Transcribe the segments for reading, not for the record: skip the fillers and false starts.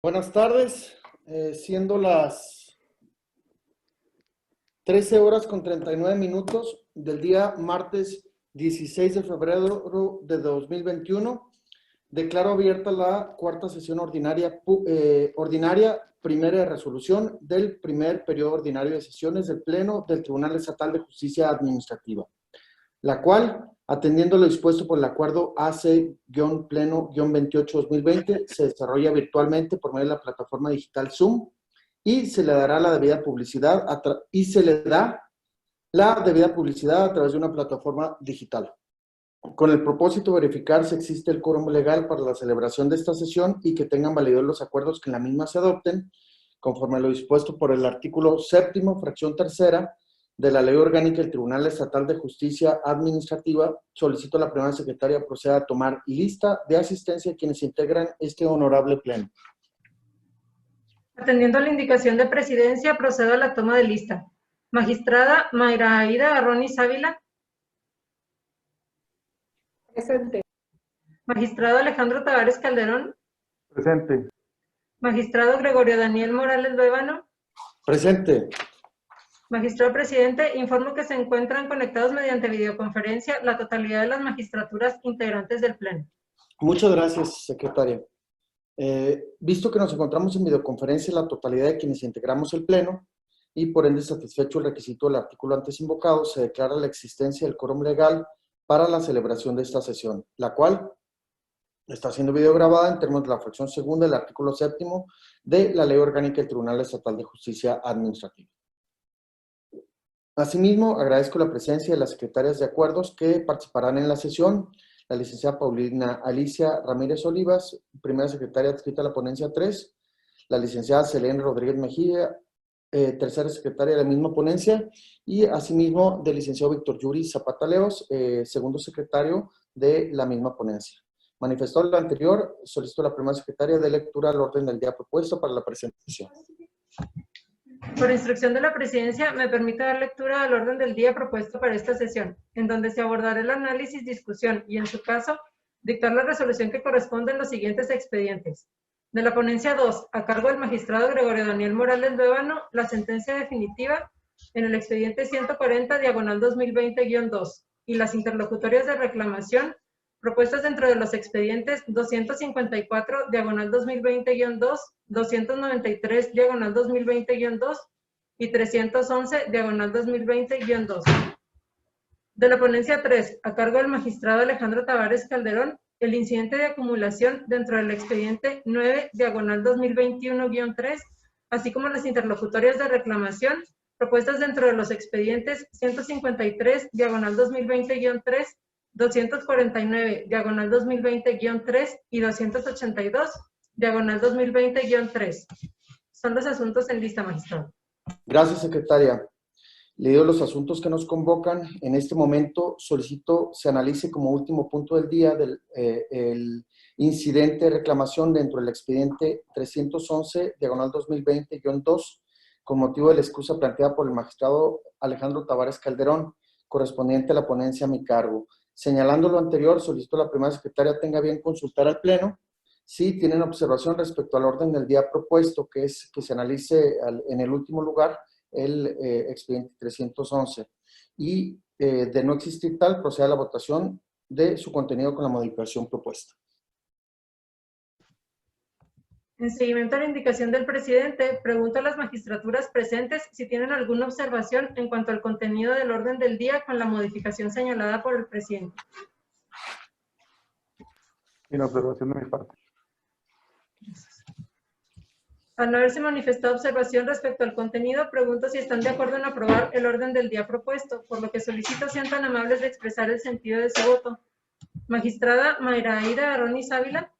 Buenas tardes, siendo las 13 horas con 39 minutos del día martes 16 de febrero de 2021, declaro abierta la cuarta sesión ordinaria, primera de resolución del primer periodo ordinario de sesiones del Pleno del Tribunal Estatal de Justicia Administrativa, la cual, atendiendo lo dispuesto por el acuerdo AC-Pleno-28-2020, se desarrolla virtualmente por medio de la plataforma digital Zoom y se le dará la debida publicidad a través de una plataforma digital, con el propósito de verificar si existe el quórum legal para la celebración de esta sesión y que tengan validez los acuerdos que en la misma se adopten, conforme a lo dispuesto por el artículo 7º, fracción tercera, de la Ley Orgánica del Tribunal Estatal de Justicia Administrativa. Solicito a la primera secretaria proceda a tomar lista de asistencia de quienes integran este honorable pleno. Atendiendo a la indicación de presidencia, procedo a la toma de lista. Magistrada Mayra Aida Arronis Ávila. Presente. Magistrado Alejandro Tavares Calderón. Presente. Magistrado Gregorio Daniel Morales Luevano. Presente. Magistrado presidente, informo que se encuentran conectados mediante videoconferencia la totalidad de las magistraturas integrantes del Pleno. Muchas gracias, secretaria. Visto que nos encontramos en videoconferencia la totalidad de quienes integramos el Pleno y por ende satisfecho el requisito del artículo antes invocado, se declara la existencia del quórum legal para la celebración de esta sesión, la cual está siendo videograbada en términos de la fracción segunda del artículo 7º de la Ley Orgánica del Tribunal Estatal de Justicia Administrativa. Asimismo, agradezco la presencia de las secretarias de acuerdos que participarán en la sesión: la licenciada Paulina Alicia Ramírez Olivas, primera secretaria adscrita a la ponencia 3, la licenciada Selene Rodríguez Mejía, tercera secretaria de la misma ponencia, y asimismo del licenciado Víctor Yuri Zapata Leos, segundo secretario de la misma ponencia. Manifestado lo anterior, solicito a la primera secretaria de lectura al orden del día propuesto para la presentación. Por instrucción de la presidencia, me permite dar lectura al orden del día propuesto para esta sesión, en donde se abordará el análisis, discusión y, en su caso, dictar la resolución que corresponde en los siguientes expedientes. De la ponencia 2, a cargo del magistrado Gregorio Daniel Morales Luevano, la sentencia definitiva en el expediente 140, diagonal 2020-2, y las interlocutorias de reclamación propuestas dentro de los expedientes 254, diagonal 2020-2, 293, diagonal 2020-2 y 311, diagonal 2020-2. De la ponencia 3, a cargo del magistrado Alejandro Tavares Calderón, el incidente de acumulación dentro del expediente 9, diagonal 2021-3, así como las interlocutorias de reclamación propuestas dentro de los expedientes 153, diagonal 2020-3, 249, diagonal 2020-3 y 282, diagonal 2020-3. Son los asuntos en lista, magistrado. Gracias, secretaria. Leídos los asuntos que nos convocan, en este momento solicito se analice como último punto del día el incidente de reclamación dentro del expediente 311, diagonal 2020-2, con motivo de la excusa planteada por el magistrado Alejandro Tavares Calderón, correspondiente a la ponencia a mi cargo. Señalando lo anterior, solicito a la primera secretaria tenga bien consultar al Pleno si tienen observación respecto al orden del día propuesto, que es que se analice en el último lugar el expediente 311. Y de no existir tal, proceda a la votación de su contenido con la modificación propuesta. En seguimiento a la indicación del presidente, pregunto a las magistraturas presentes si tienen alguna observación en cuanto al contenido del orden del día con la modificación señalada por el presidente. Sin observación de mi parte. Al no haberse manifestado observación respecto al contenido, pregunto si están de acuerdo en aprobar el orden del día propuesto, por lo que solicito sean tan amables de expresar el sentido de su voto. Magistrada Mayra Aida Arronis Ávila.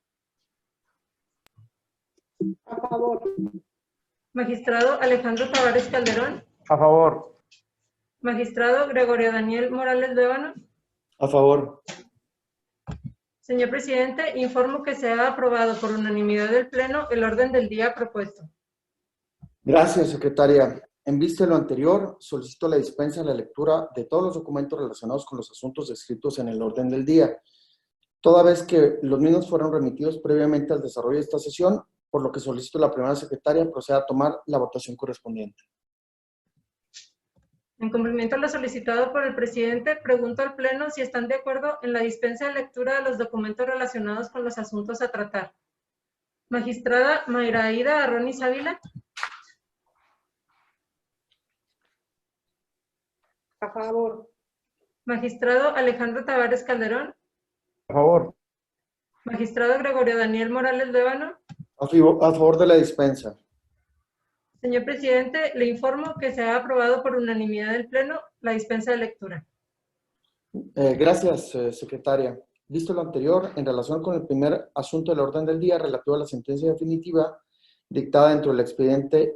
A favor. Magistrado Alejandro Tavares Calderón. A favor. Magistrado Gregorio Daniel Morales Luevano. A favor. Señor presidente, informo que se ha aprobado por unanimidad del Pleno el orden del día propuesto. Gracias, secretaria. En vista de lo anterior, solicito la dispensa de la lectura de todos los documentos relacionados con los asuntos descritos en el orden del día, toda vez que los mismos fueron remitidos previamente al desarrollo de esta sesión por lo que solicito a la primera secretaria proceda a tomar la votación correspondiente. En cumplimiento a lo solicitado por el presidente, pregunto al Pleno si están de acuerdo en la dispensa de lectura de los documentos relacionados con los asuntos a tratar. Magistrada Mayra Aida Arronis Ávila. A favor. Magistrado Alejandro Tavares Calderón. A favor. Magistrado Gregorio Daniel Morales Lévano. A favor de la dispensa. Señor presidente, le informo que se ha aprobado por unanimidad del Pleno la dispensa de lectura. Gracias, secretaria. Visto lo anterior, en relación con el primer asunto del orden del día relativo a la sentencia definitiva dictada dentro del expediente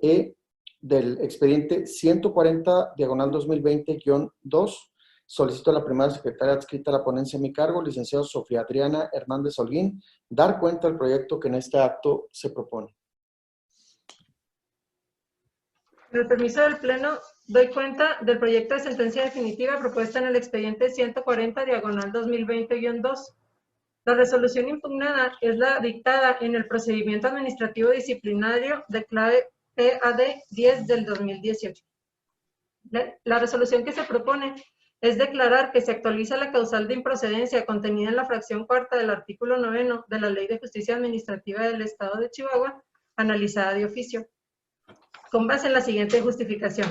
del expediente 140/2020-2, solicito a la primera secretaria adscrita a la ponencia a mi cargo, licenciada Sofía Adriana Hernández Holguín, dar cuenta del proyecto que en este acto se propone. Con el permiso del Pleno, doy cuenta del proyecto de sentencia definitiva propuesta en el expediente 140/2020-2. La resolución impugnada es la dictada en el procedimiento administrativo disciplinario de clave PAD 10 del 2018. La resolución que se propone es declarar que se actualiza la causal de improcedencia contenida en la fracción cuarta del artículo 9 de la Ley de Justicia Administrativa del Estado de Chihuahua, analizada de oficio, con base en la siguiente justificación.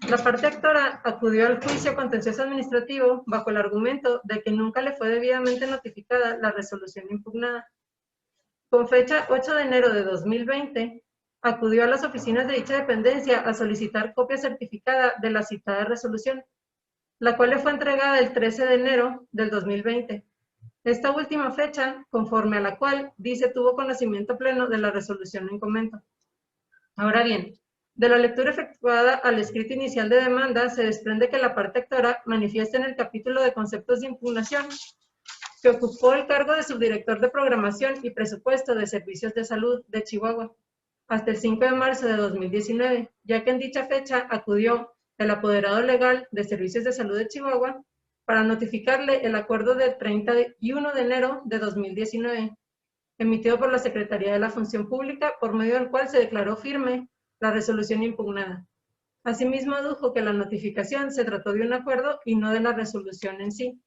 La parte actora acudió al juicio contencioso administrativo bajo el argumento de que nunca le fue debidamente notificada la resolución impugnada. Con fecha 8 de enero de 2020, acudió a las oficinas de dicha dependencia a solicitar copia certificada de la citada resolución, la cual le fue entregada el 13 de enero del 2020. Esta última fecha, conforme a la cual dice tuvo conocimiento pleno de la resolución en comento. Ahora bien, de la lectura efectuada al escrito inicial de demanda se desprende que la parte actora manifiesta en el capítulo de conceptos de impugnación que ocupó el cargo de subdirector de programación y presupuesto de servicios de salud de Chihuahua hasta el 5 de marzo de 2019, ya que en dicha fecha acudió el apoderado legal de servicios de salud de Chihuahua para notificarle el acuerdo del 31 de enero de 2019, emitido por la Secretaría de la Función Pública, por medio del cual se declaró firme la resolución impugnada. Asimismo, adujo que la notificación se trató de un acuerdo y no de la resolución en sí.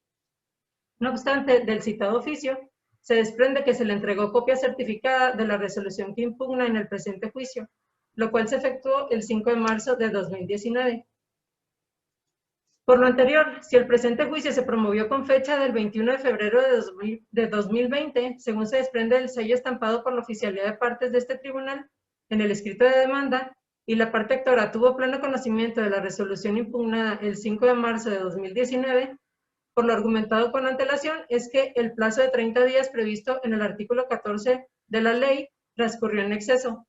No obstante, del citado oficio, se desprende que se le entregó copia certificada de la resolución que impugna en el presente juicio, lo cual se efectuó el 5 de marzo de 2019. Por lo anterior, si el presente juicio se promovió con fecha del 21 de febrero de 2020, según se desprende del sello estampado por la oficialidad de partes de este tribunal, en el escrito de demanda, y la parte actora tuvo pleno conocimiento de la resolución impugnada el 5 de marzo de 2019, por lo argumentado con antelación es que el plazo de 30 días previsto en el artículo 14 de la ley transcurrió en exceso,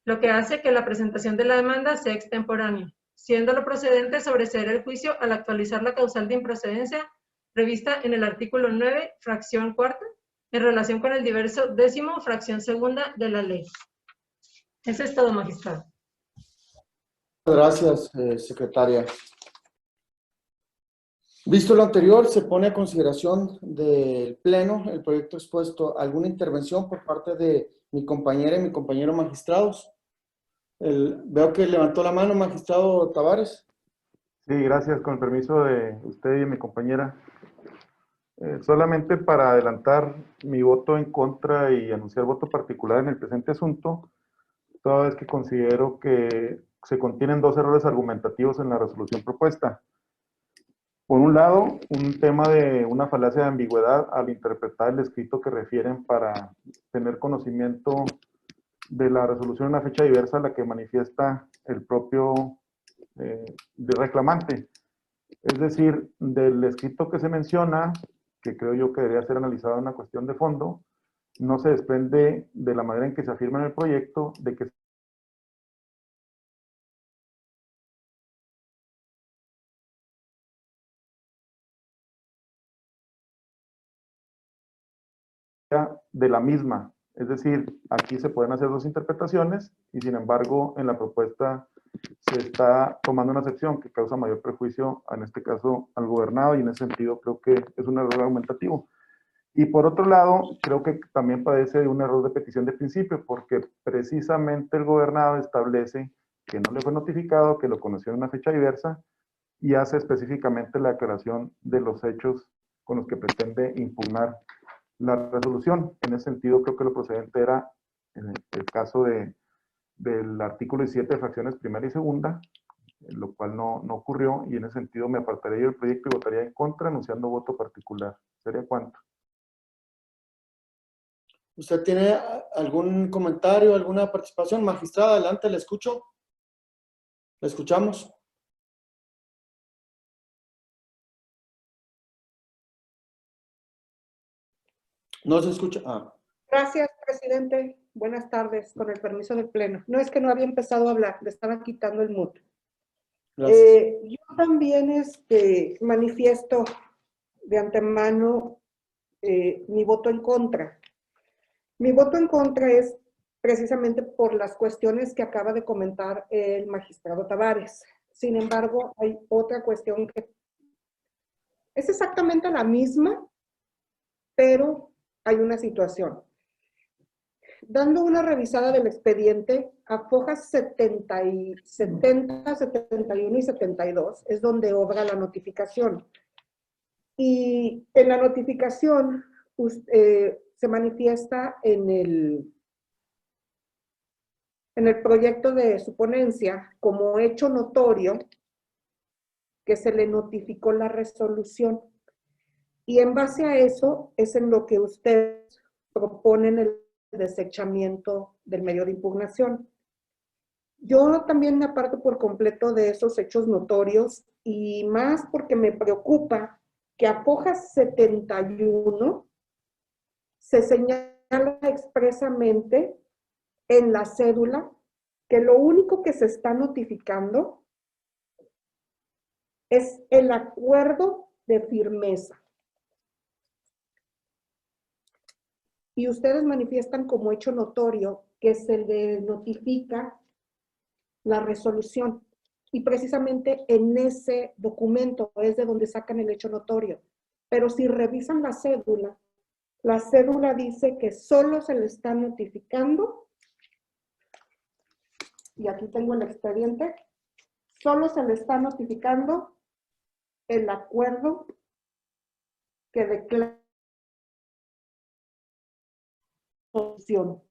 lo que hace que la presentación de la demanda sea extemporánea, siendo lo procedente sobreseer el juicio al actualizar la causal de improcedencia prevista en el artículo 9, fracción cuarta, en relación con el diverso 10º, fracción segunda de la ley. Eso es todo, magistrado. Gracias, secretaria. Visto lo anterior, se pone a consideración del Pleno el proyecto expuesto. ¿Alguna intervención por parte de mi compañera y mi compañero magistrados? Veo que levantó la mano, magistrado Tavares. Sí, gracias. Con el permiso de usted y mi compañera. Solamente para adelantar mi voto en contra y anunciar voto particular en el presente asunto, toda vez que considero que se contienen dos errores argumentativos en la resolución propuesta. Por un lado, un tema de una falacia de ambigüedad al interpretar el escrito que refieren para tener conocimiento de la resolución en una fecha diversa a la que manifiesta el propio reclamante. Es decir, del escrito que se menciona, que creo yo que debería ser analizado en una cuestión de fondo, no se desprende de la manera en que se afirma en el proyecto de que de la misma. Es decir, aquí se pueden hacer dos interpretaciones y sin embargo en la propuesta se está tomando una acepción que causa mayor perjuicio, en este caso al gobernado, y en ese sentido creo que es un error argumentativo. Y por otro lado, creo que también padece de un error de petición de principio, porque precisamente el gobernado establece que no le fue notificado, que lo conoció en una fecha diversa, y hace específicamente la aclaración de los hechos con los que pretende impugnar la resolución. En ese sentido, creo que lo procedente era, en el caso del artículo 17 de fracciones primera y segunda, lo cual no ocurrió, y en ese sentido me apartaría yo del proyecto y votaría en contra, anunciando voto particular. ¿Sería cuánto? ¿Usted tiene algún comentario, alguna participación? Magistrada, adelante, le escucho. ¿Le escuchamos? No se escucha. Ah. Gracias, presidente. Buenas tardes, con el permiso del Pleno. No es que no había empezado a hablar, le estaba quitando el mute. Gracias. Yo también manifiesto de antemano mi voto en contra. Mi voto en contra es precisamente por las cuestiones que acaba de comentar el magistrado Tavares. Sin embargo, hay otra cuestión que es exactamente la misma, pero hay una situación. Dando una revisada del expediente, a fojas 70, 71 y 72 es donde obra la notificación. Y en la notificación se manifiesta en el proyecto de su ponencia como hecho notorio que se le notificó la resolución. Y en base a eso es en lo que ustedes proponen el desechamiento del medio de impugnación. Yo también me aparto por completo de esos hechos notorios y más porque me preocupa que a fojas 71 se señala expresamente en la cédula que lo único que se está notificando es el acuerdo de firmeza. Y ustedes manifiestan como hecho notorio que se le notifica la resolución. Y precisamente en ese documento es de donde sacan el hecho notorio. Pero si revisan la cédula dice que solo se le está notificando, y aquí tengo el expediente, solo se le está notificando el acuerdo que declara resolución.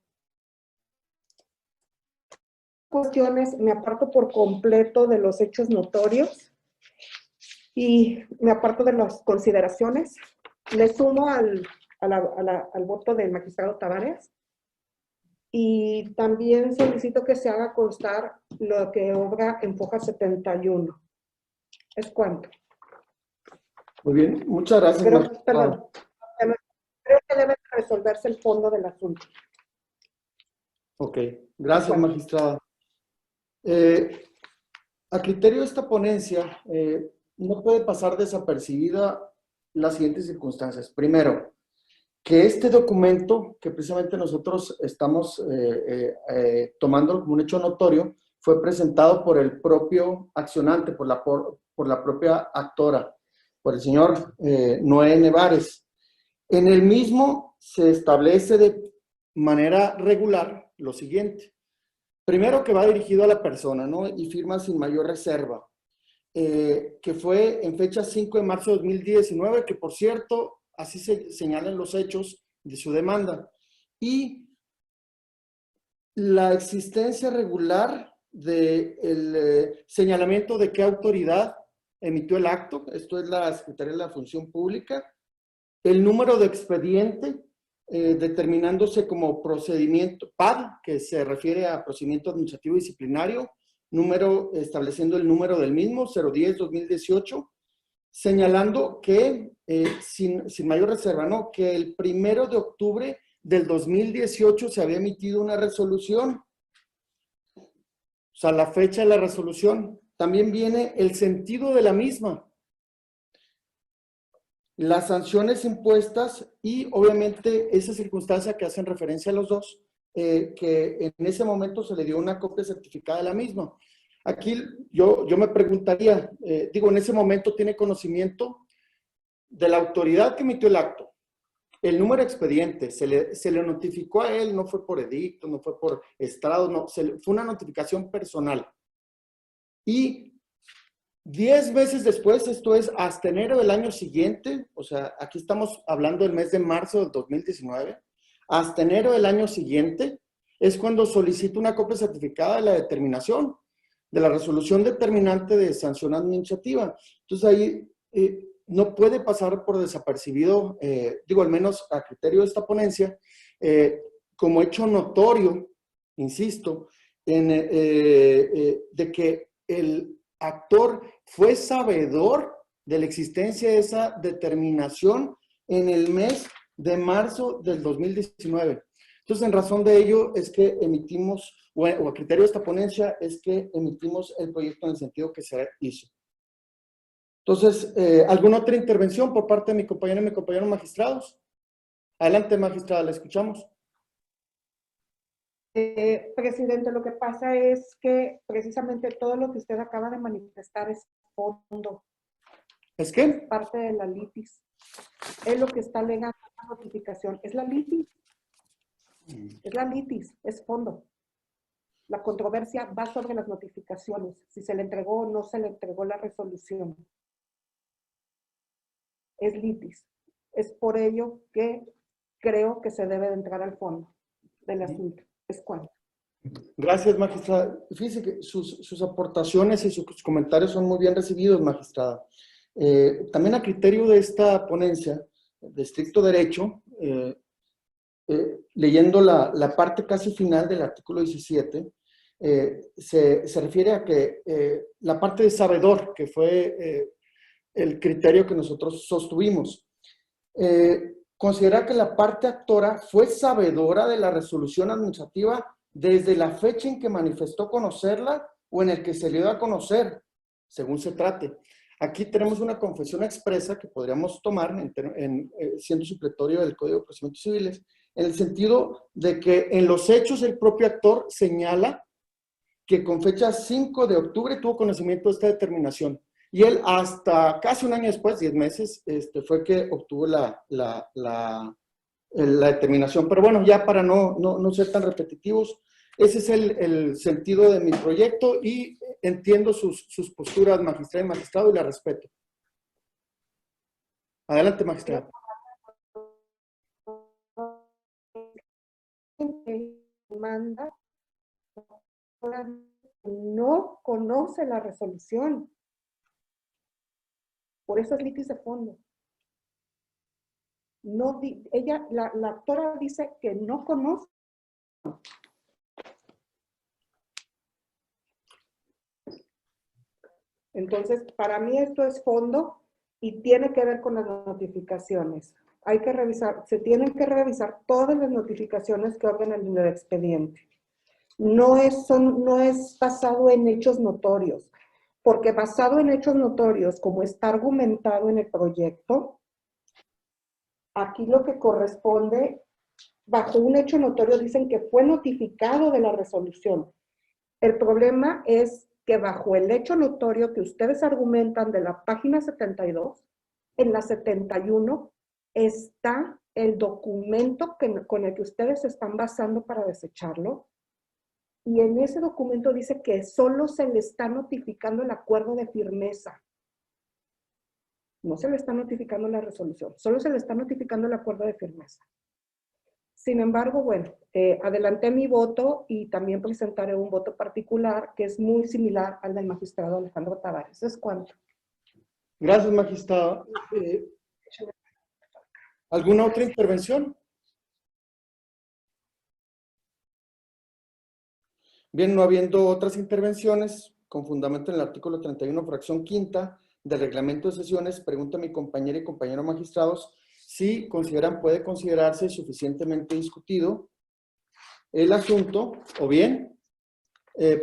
Cuestiones, me aparto por completo de los hechos notorios y me aparto de las consideraciones. Le sumo al voto del magistrado Tavares y también solicito que se haga constar lo que obra en foja 71. ¿Es cuánto? Muy bien, muchas gracias. Creo que debe resolverse el fondo del asunto. Ok, gracias, magistrada. A criterio de esta ponencia, no puede pasar desapercibida las siguientes circunstancias. Primero, que este documento, que precisamente nosotros estamos tomando como un hecho notorio, fue presentado por el propio accionante, por la propia actora, por el señor Noé Nevares. En el mismo se establece de manera regular lo siguiente. Primero, que va dirigido a la persona, ¿no? Y firma sin mayor reserva. Que fue en fecha 5 de marzo de 2019, que por cierto, así se señalan los hechos de su demanda. Y la existencia regular del señalamiento de qué autoridad emitió el acto, esto es la Secretaría de la Función Pública, el número de expediente, determinándose como procedimiento PAD, que se refiere a procedimiento administrativo disciplinario, estableciendo el número del mismo, 010-2018, señalando que, sin mayor reserva, ¿no?, que el 1 de octubre del 2018 se había emitido una resolución, o sea, la fecha de la resolución. También viene el sentido de la misma, las sanciones impuestas y obviamente esa circunstancia que hacen referencia a los dos, que en ese momento se le dio una copia certificada de la misma. Aquí yo me preguntaría, en ese momento tiene conocimiento de la autoridad que emitió el acto, el número de expediente se le notificó a él, no fue por edicto, no fue por estrado, no, fue una notificación personal. Y 10 meses después, esto es hasta enero del año siguiente, o sea, aquí estamos hablando del mes de marzo del 2019, hasta enero del año siguiente es cuando solicito una copia certificada de la determinación, de la resolución determinante de sanción administrativa. Entonces ahí no puede pasar por desapercibido, digo, al menos a criterio de esta ponencia, como hecho notorio, insisto, de que el actor fue sabedor de la existencia de esa determinación en el mes de marzo del 2019. Entonces, en razón de ello es que emitimos, o a criterio de esta ponencia, es que emitimos el proyecto en el sentido que se hizo. Entonces, ¿alguna otra intervención por parte de mi compañero y mi compañero magistrados? Adelante, magistrada, la escuchamos. Presidente, lo que pasa es que precisamente todo lo que usted acaba de manifestar es fondo. ¿Es qué? Parte de la litis. Es lo que está alegando la notificación. Es la litis. Es la litis, es fondo. La controversia va sobre las notificaciones, si se le entregó o no se le entregó la resolución. Es litis. Es por ello que creo que se debe de entrar al fondo del asunto. Es cuanto. Gracias, magistrada. Fíjese que sus aportaciones y sus comentarios son muy bien recibidos, magistrada. También a criterio de esta ponencia de estricto derecho, leyendo la parte casi final del artículo 17, se refiere a que la parte de sabedor, que fue el criterio que nosotros sostuvimos, considera que la parte actora fue sabedora de la resolución administrativa desde la fecha en que manifestó conocerla o en el que se le dio a conocer, según se trate. Aquí tenemos una confesión expresa que podríamos tomar siendo supletorio del Código de Procedimientos Civiles, en el sentido de que en los hechos el propio actor señala que con fecha 5 de octubre tuvo conocimiento de esta determinación. Y él hasta casi un año después, 10 meses, fue que obtuvo la determinación. Pero bueno, ya para no ser tan repetitivos, ese es el sentido de mi proyecto y entiendo sus posturas, magistrada y magistrado, y la respeto. Adelante, magistrado. Manda, no conoce la resolución. Por eso es litis de fondo. No, la actora dice que no conoce. Entonces, para mí esto es fondo y tiene que ver con las notificaciones. Hay que revisar, se tienen que revisar todas las notificaciones que ordenan el expediente. No es basado en hechos notorios, porque basado en hechos notorios, como está argumentado en el proyecto, aquí lo que corresponde, bajo un hecho notorio dicen que fue notificado de la resolución. El problema es que bajo el hecho notorio que ustedes argumentan de la página 72, en la 71 está el documento con el que ustedes se están basando para desecharlo. Y en ese documento dice que solo se le está notificando el acuerdo de firmeza. No se le está notificando la resolución, solo se le está notificando el acuerdo de firmeza. Sin embargo, bueno, adelanté mi voto y también presentaré un voto particular que es muy similar al del magistrado Alejandro Tavares. ¿Es cuánto? Gracias, magistrado. ¿Alguna otra intervención? Bien, no habiendo otras intervenciones, con fundamento en el artículo 31, fracción quinta del reglamento de sesiones, pregunto a mi compañera y compañero magistrados si puede considerarse suficientemente discutido el asunto, o bien,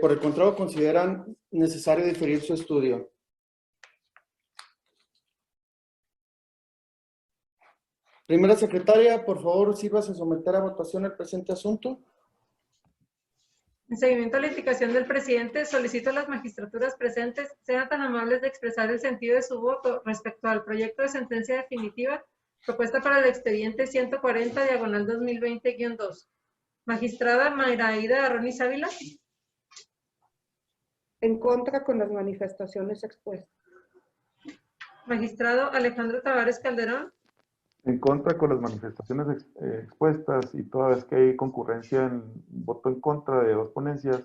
por el contrario, consideran necesario diferir su estudio. Primera secretaria, por favor, sírvase a someter a votación el presente asunto. En seguimiento a la indicación del presidente, solicito a las magistraturas presentes sean tan amables de expresar el sentido de su voto respecto al proyecto de sentencia definitiva Propuesta para el expediente 140, diagonal 2020-2. Magistrada Mayra Aida Arronis Ávila. En contra con las manifestaciones expuestas. Magistrado Alejandro Tavares Calderón. En contra con las manifestaciones expuestas, y toda vez que hay concurrencia en voto en contra de dos ponencias,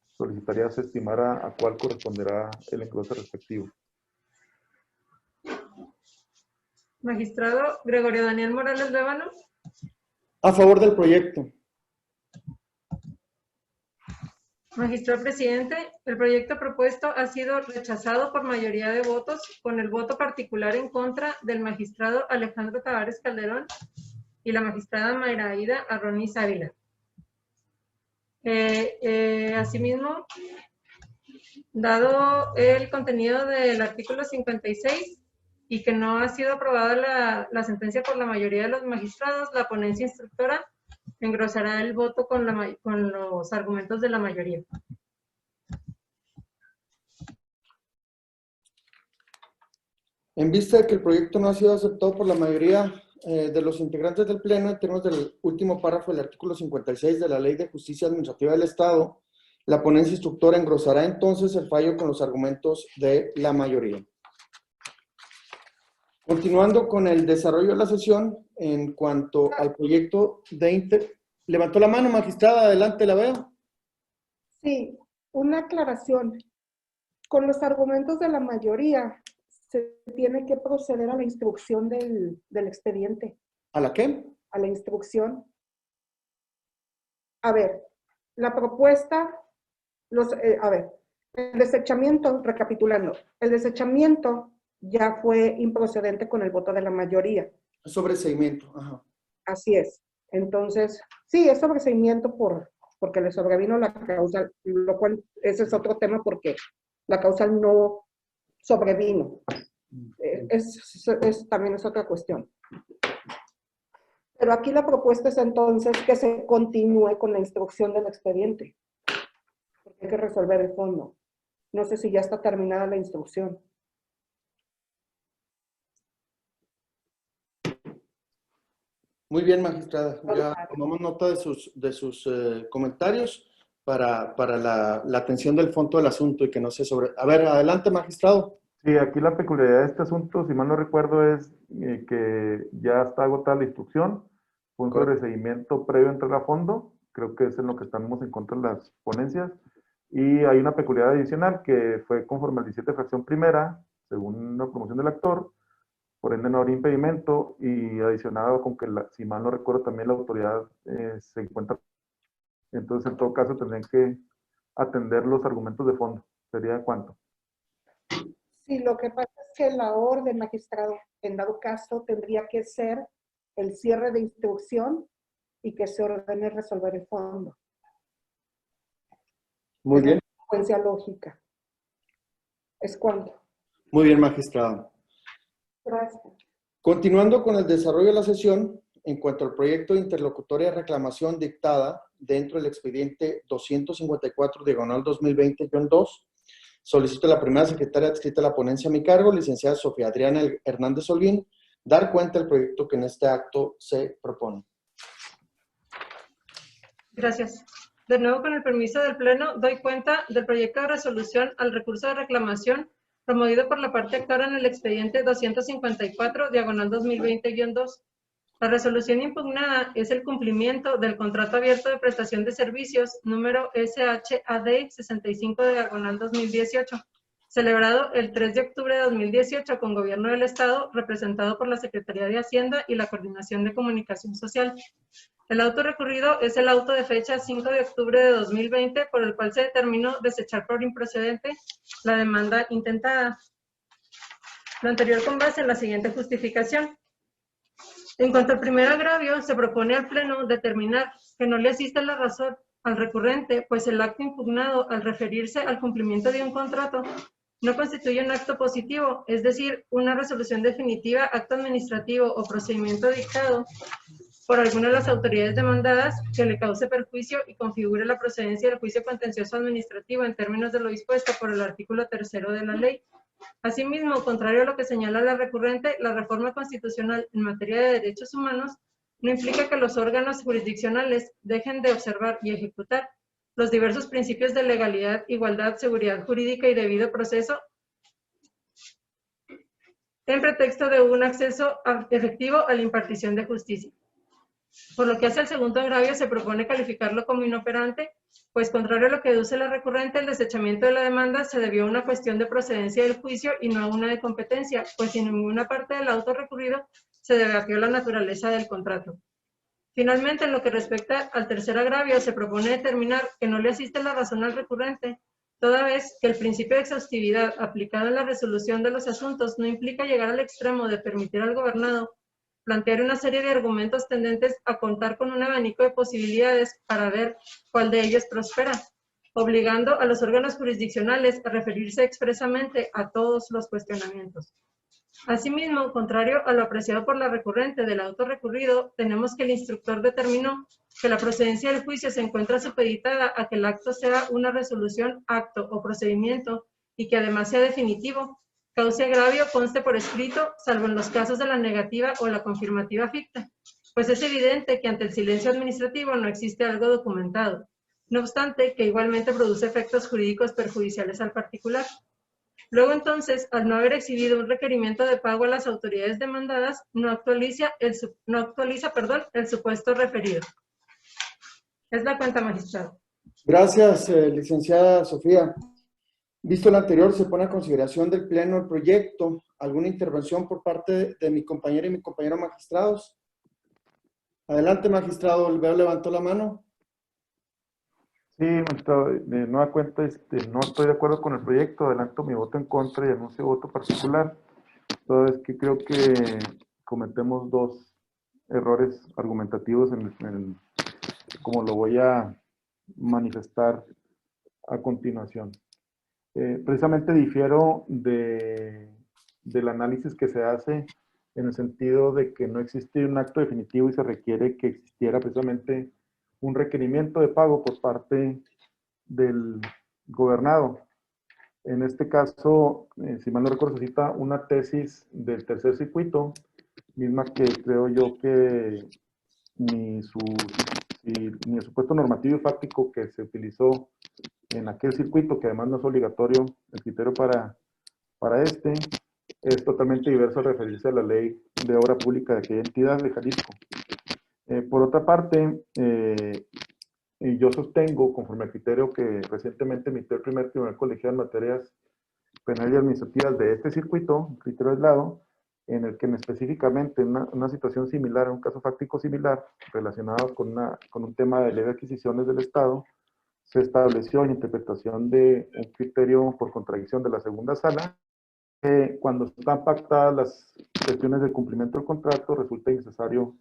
solicitaría se estimara a cuál corresponderá el englose respectivo. Magistrado Gregorio Daniel Morales Lévano. A favor del proyecto. Magistrado presidente, el proyecto propuesto ha sido rechazado por mayoría de votos, con el voto particular en contra del magistrado Alejandro Tavares Calderón y la magistrada Mayra Aida Arronis Ávila. Asimismo, dado el contenido del artículo 56 y que no ha sido aprobada la sentencia por la mayoría de los magistrados, la ponencia instructora engrosará el voto con los argumentos de la mayoría. En vista de que el proyecto no ha sido aceptado por la mayoría de los integrantes del Pleno, en términos del último párrafo del artículo 56 de la Ley de Justicia Administrativa del Estado, la ponencia instructora engrosará entonces el fallo con los argumentos de la mayoría. Continuando con el desarrollo de la sesión, en cuanto al proyecto de... Levantó la mano, magistrada, adelante, la veo. Sí, una aclaración. Con los argumentos de la mayoría, se tiene que proceder a la instrucción del expediente. ¿A la qué? A la instrucción. A ver, la propuesta, el desechamiento, recapitulando, el desechamiento ya fue improcedente con el voto de la mayoría. Sobreseimiento, ajá. Así es. Entonces, sí, es sobreseimiento porque le sobrevino la causal, lo cual ese es otro tema porque la causal no sobrevino. También es otra cuestión. Pero aquí la propuesta es entonces que se continúe con la instrucción del expediente. Porque hay que resolver el fondo. No sé si ya está terminada la instrucción. Muy bien, magistrada. Ya tomamos nota de sus comentarios para la atención del fondo del asunto y que no se sobre... A ver, adelante, magistrado. Sí, aquí la peculiaridad de este asunto, si mal no recuerdo, es que ya está agotada la instrucción, fue un sobreseimiento previo a entrar a fondo, creo que es en lo que estamos en contra de las ponencias, y hay una peculiaridad adicional que fue conforme al 17 fracción primera, según una promoción del actor, por ende no habría impedimento, y adicionado con que, si mal no recuerdo, también la autoridad se encuentra. Entonces, en todo caso, tendrían que atender los argumentos de fondo. ¿Sería cuánto? Sí, lo que pasa es que la orden, magistrado, en dado caso, tendría que ser el cierre de instrucción y que se ordene resolver el fondo. Muy bien. Consecuencia lógica. ¿Es cuánto? Muy bien, magistrado. Gracias. Continuando con el desarrollo de la sesión, en cuanto al proyecto de interlocutoria de reclamación dictada dentro del expediente 254, diagonal 2020-2, solicito a la primera secretaria adscrita a la ponencia a mi cargo, licenciada Sofía Adriana Hernández Olguín, dar cuenta del proyecto que en este acto se propone. Gracias. De nuevo, con el permiso del Pleno, doy cuenta del proyecto de resolución al recurso de reclamación promovido por la parte actora en el expediente 254, diagonal 2020-2. La resolución impugnada es el cumplimiento del contrato abierto de prestación de servicios número SHAD 65, diagonal 2018, celebrado el 3 de octubre de 2018 con Gobierno del Estado, representado por la Secretaría de Hacienda y la Coordinación de Comunicación Social. El auto recurrido es el auto de fecha 5 de octubre de 2020, por el cual se determinó desechar por improcedente la demanda intentada. Lo anterior con base en la siguiente justificación. En cuanto al primer agravio, se propone al Pleno determinar que no le asiste la razón al recurrente, pues el acto impugnado, al referirse al cumplimiento de un contrato, no constituye un acto positivo, es decir, una resolución definitiva, acto administrativo o procedimiento dictado por alguna de las autoridades demandadas que le cause perjuicio y configure la procedencia del juicio contencioso administrativo en términos de lo dispuesto por el artículo 3 de la ley, Asimismo, contrario a lo que señala la recurrente, la reforma constitucional en materia de derechos humanos no implica que los órganos jurisdiccionales dejen de observar y ejecutar los diversos principios de legalidad, igualdad, seguridad jurídica y debido proceso en pretexto de un acceso efectivo a la impartición de justicia. Por lo que hace al segundo agravio, se propone calificarlo como inoperante, pues contrario a lo que deduce la recurrente, el desechamiento de la demanda se debió a una cuestión de procedencia del juicio y no a una de competencia, pues en ninguna parte del auto recurrido se debatió la naturaleza del contrato. Finalmente, en lo que respecta al tercer agravio, se propone determinar que no le asiste la razón al recurrente, toda vez que el principio de exhaustividad aplicado en la resolución de los asuntos no implica llegar al extremo de permitir al gobernado plantear una serie de argumentos tendentes a contar con un abanico de posibilidades para ver cuál de ellos prospera, obligando a los órganos jurisdiccionales a referirse expresamente a todos los cuestionamientos. Asimismo, contrario a lo apreciado por la recurrente del auto recurrido, tenemos que el instructor determinó que la procedencia del juicio se encuentra supeditada a que el acto sea una resolución, acto o procedimiento y que además sea definitivo, causa agravio conste por escrito, salvo en los casos de la negativa o la confirmativa ficta, pues es evidente que ante el silencio administrativo no existe algo documentado, no obstante que igualmente produce efectos jurídicos perjudiciales al particular. Luego entonces, al no haber exhibido un requerimiento de pago a las autoridades demandadas, no actualiza el supuesto referido. Es la cuenta, magistrado. Gracias, licenciada Sofía. Visto lo anterior, se pone a consideración del Pleno el proyecto. ¿Alguna intervención por parte de mi compañera y mi compañero magistrados? Adelante, magistrado. Veo levantó la mano. Sí, magistrado, de nueva cuenta, no estoy de acuerdo con el proyecto, adelanto mi voto en contra y anuncio voto particular. Toda vez que creo que cometemos dos errores argumentativos como lo voy a manifestar a continuación. Precisamente difiero del análisis que se hace en el sentido de que no existe un acto definitivo y se requiere que existiera precisamente un requerimiento de pago por parte del gobernado. En este caso, si mal no recuerdo, se cita una tesis del tercer circuito, misma que creo yo que ni el supuesto normativo y fáctico que se utilizó en aquel circuito, que además no es obligatorio el criterio para es totalmente diverso al referirse a la ley de obra pública de aquella entidad de Jalisco. Por otra parte, yo sostengo, conforme al criterio que recientemente emitió el primer tribunal colegiado en materias penales y administrativas de este circuito, un criterio aislado, en el que específicamente en una situación similar, un caso fáctico similar, relacionado con un tema de ley de adquisiciones del Estado, se estableció en interpretación de un criterio por contradicción de la segunda sala, cuando están pactadas las cuestiones del cumplimiento del contrato, resulta innecesario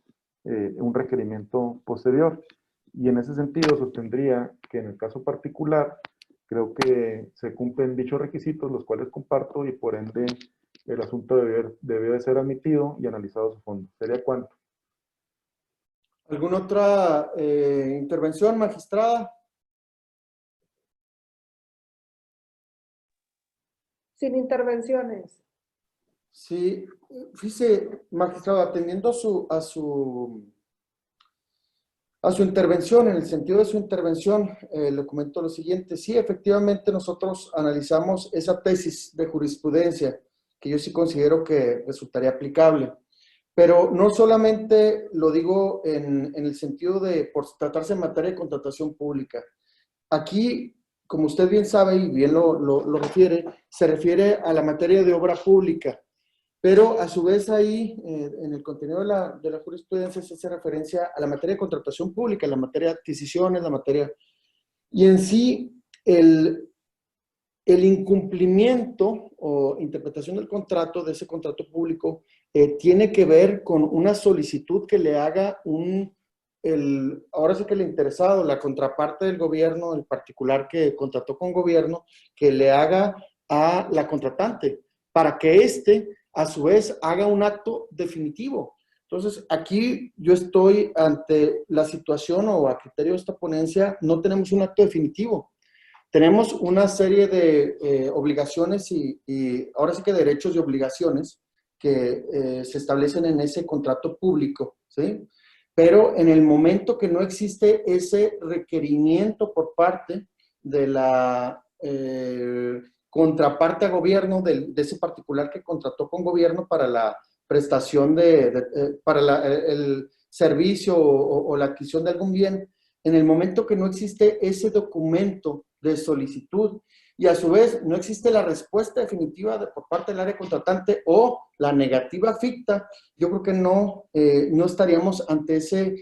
un requerimiento posterior. Y en ese sentido sostendría que en el caso particular creo que se cumplen dichos requisitos, los cuales comparto, y por ende el asunto debió de ser admitido y analizado a su fondo. ¿Sería cuánto? ¿Alguna otra intervención, magistrada? Sin intervenciones. Sí, fíjese, magistrado, atendiendo a su intervención, en el sentido de su intervención, le comento lo siguiente. Sí, efectivamente, nosotros analizamos esa tesis de jurisprudencia, que yo sí considero que resultaría aplicable. Pero no solamente lo digo en el sentido de por tratarse en materia de contratación pública. Aquí, como usted bien sabe y bien lo refiere, se refiere a la materia de obra pública. Pero a su vez ahí, en el contenido de la jurisprudencia, se hace referencia a la materia de contratación pública, la materia de adquisiciones, la materia... Y en sí, el incumplimiento o interpretación del contrato, de ese contrato público, tiene que ver con una solicitud que le haga ahora sí que el interesado, la contraparte del gobierno, el particular que contrató con gobierno, que le haga a la contratante, para que éste, a su vez, haga un acto definitivo. Entonces, aquí yo estoy ante la situación o a criterio de esta ponencia, no tenemos un acto definitivo. tenemos una serie de obligaciones y ahora sí que derechos y obligaciones que se establecen en ese contrato público, ¿sí? Pero en el momento que no existe ese requerimiento por parte de la contraparte a gobierno de ese particular que contrató con gobierno para la prestación para el servicio o la adquisición de algún bien, en el momento que no existe ese documento de solicitud y a su vez no existe la respuesta definitiva por parte del área contratante o la negativa ficta, yo creo que no estaríamos ante ese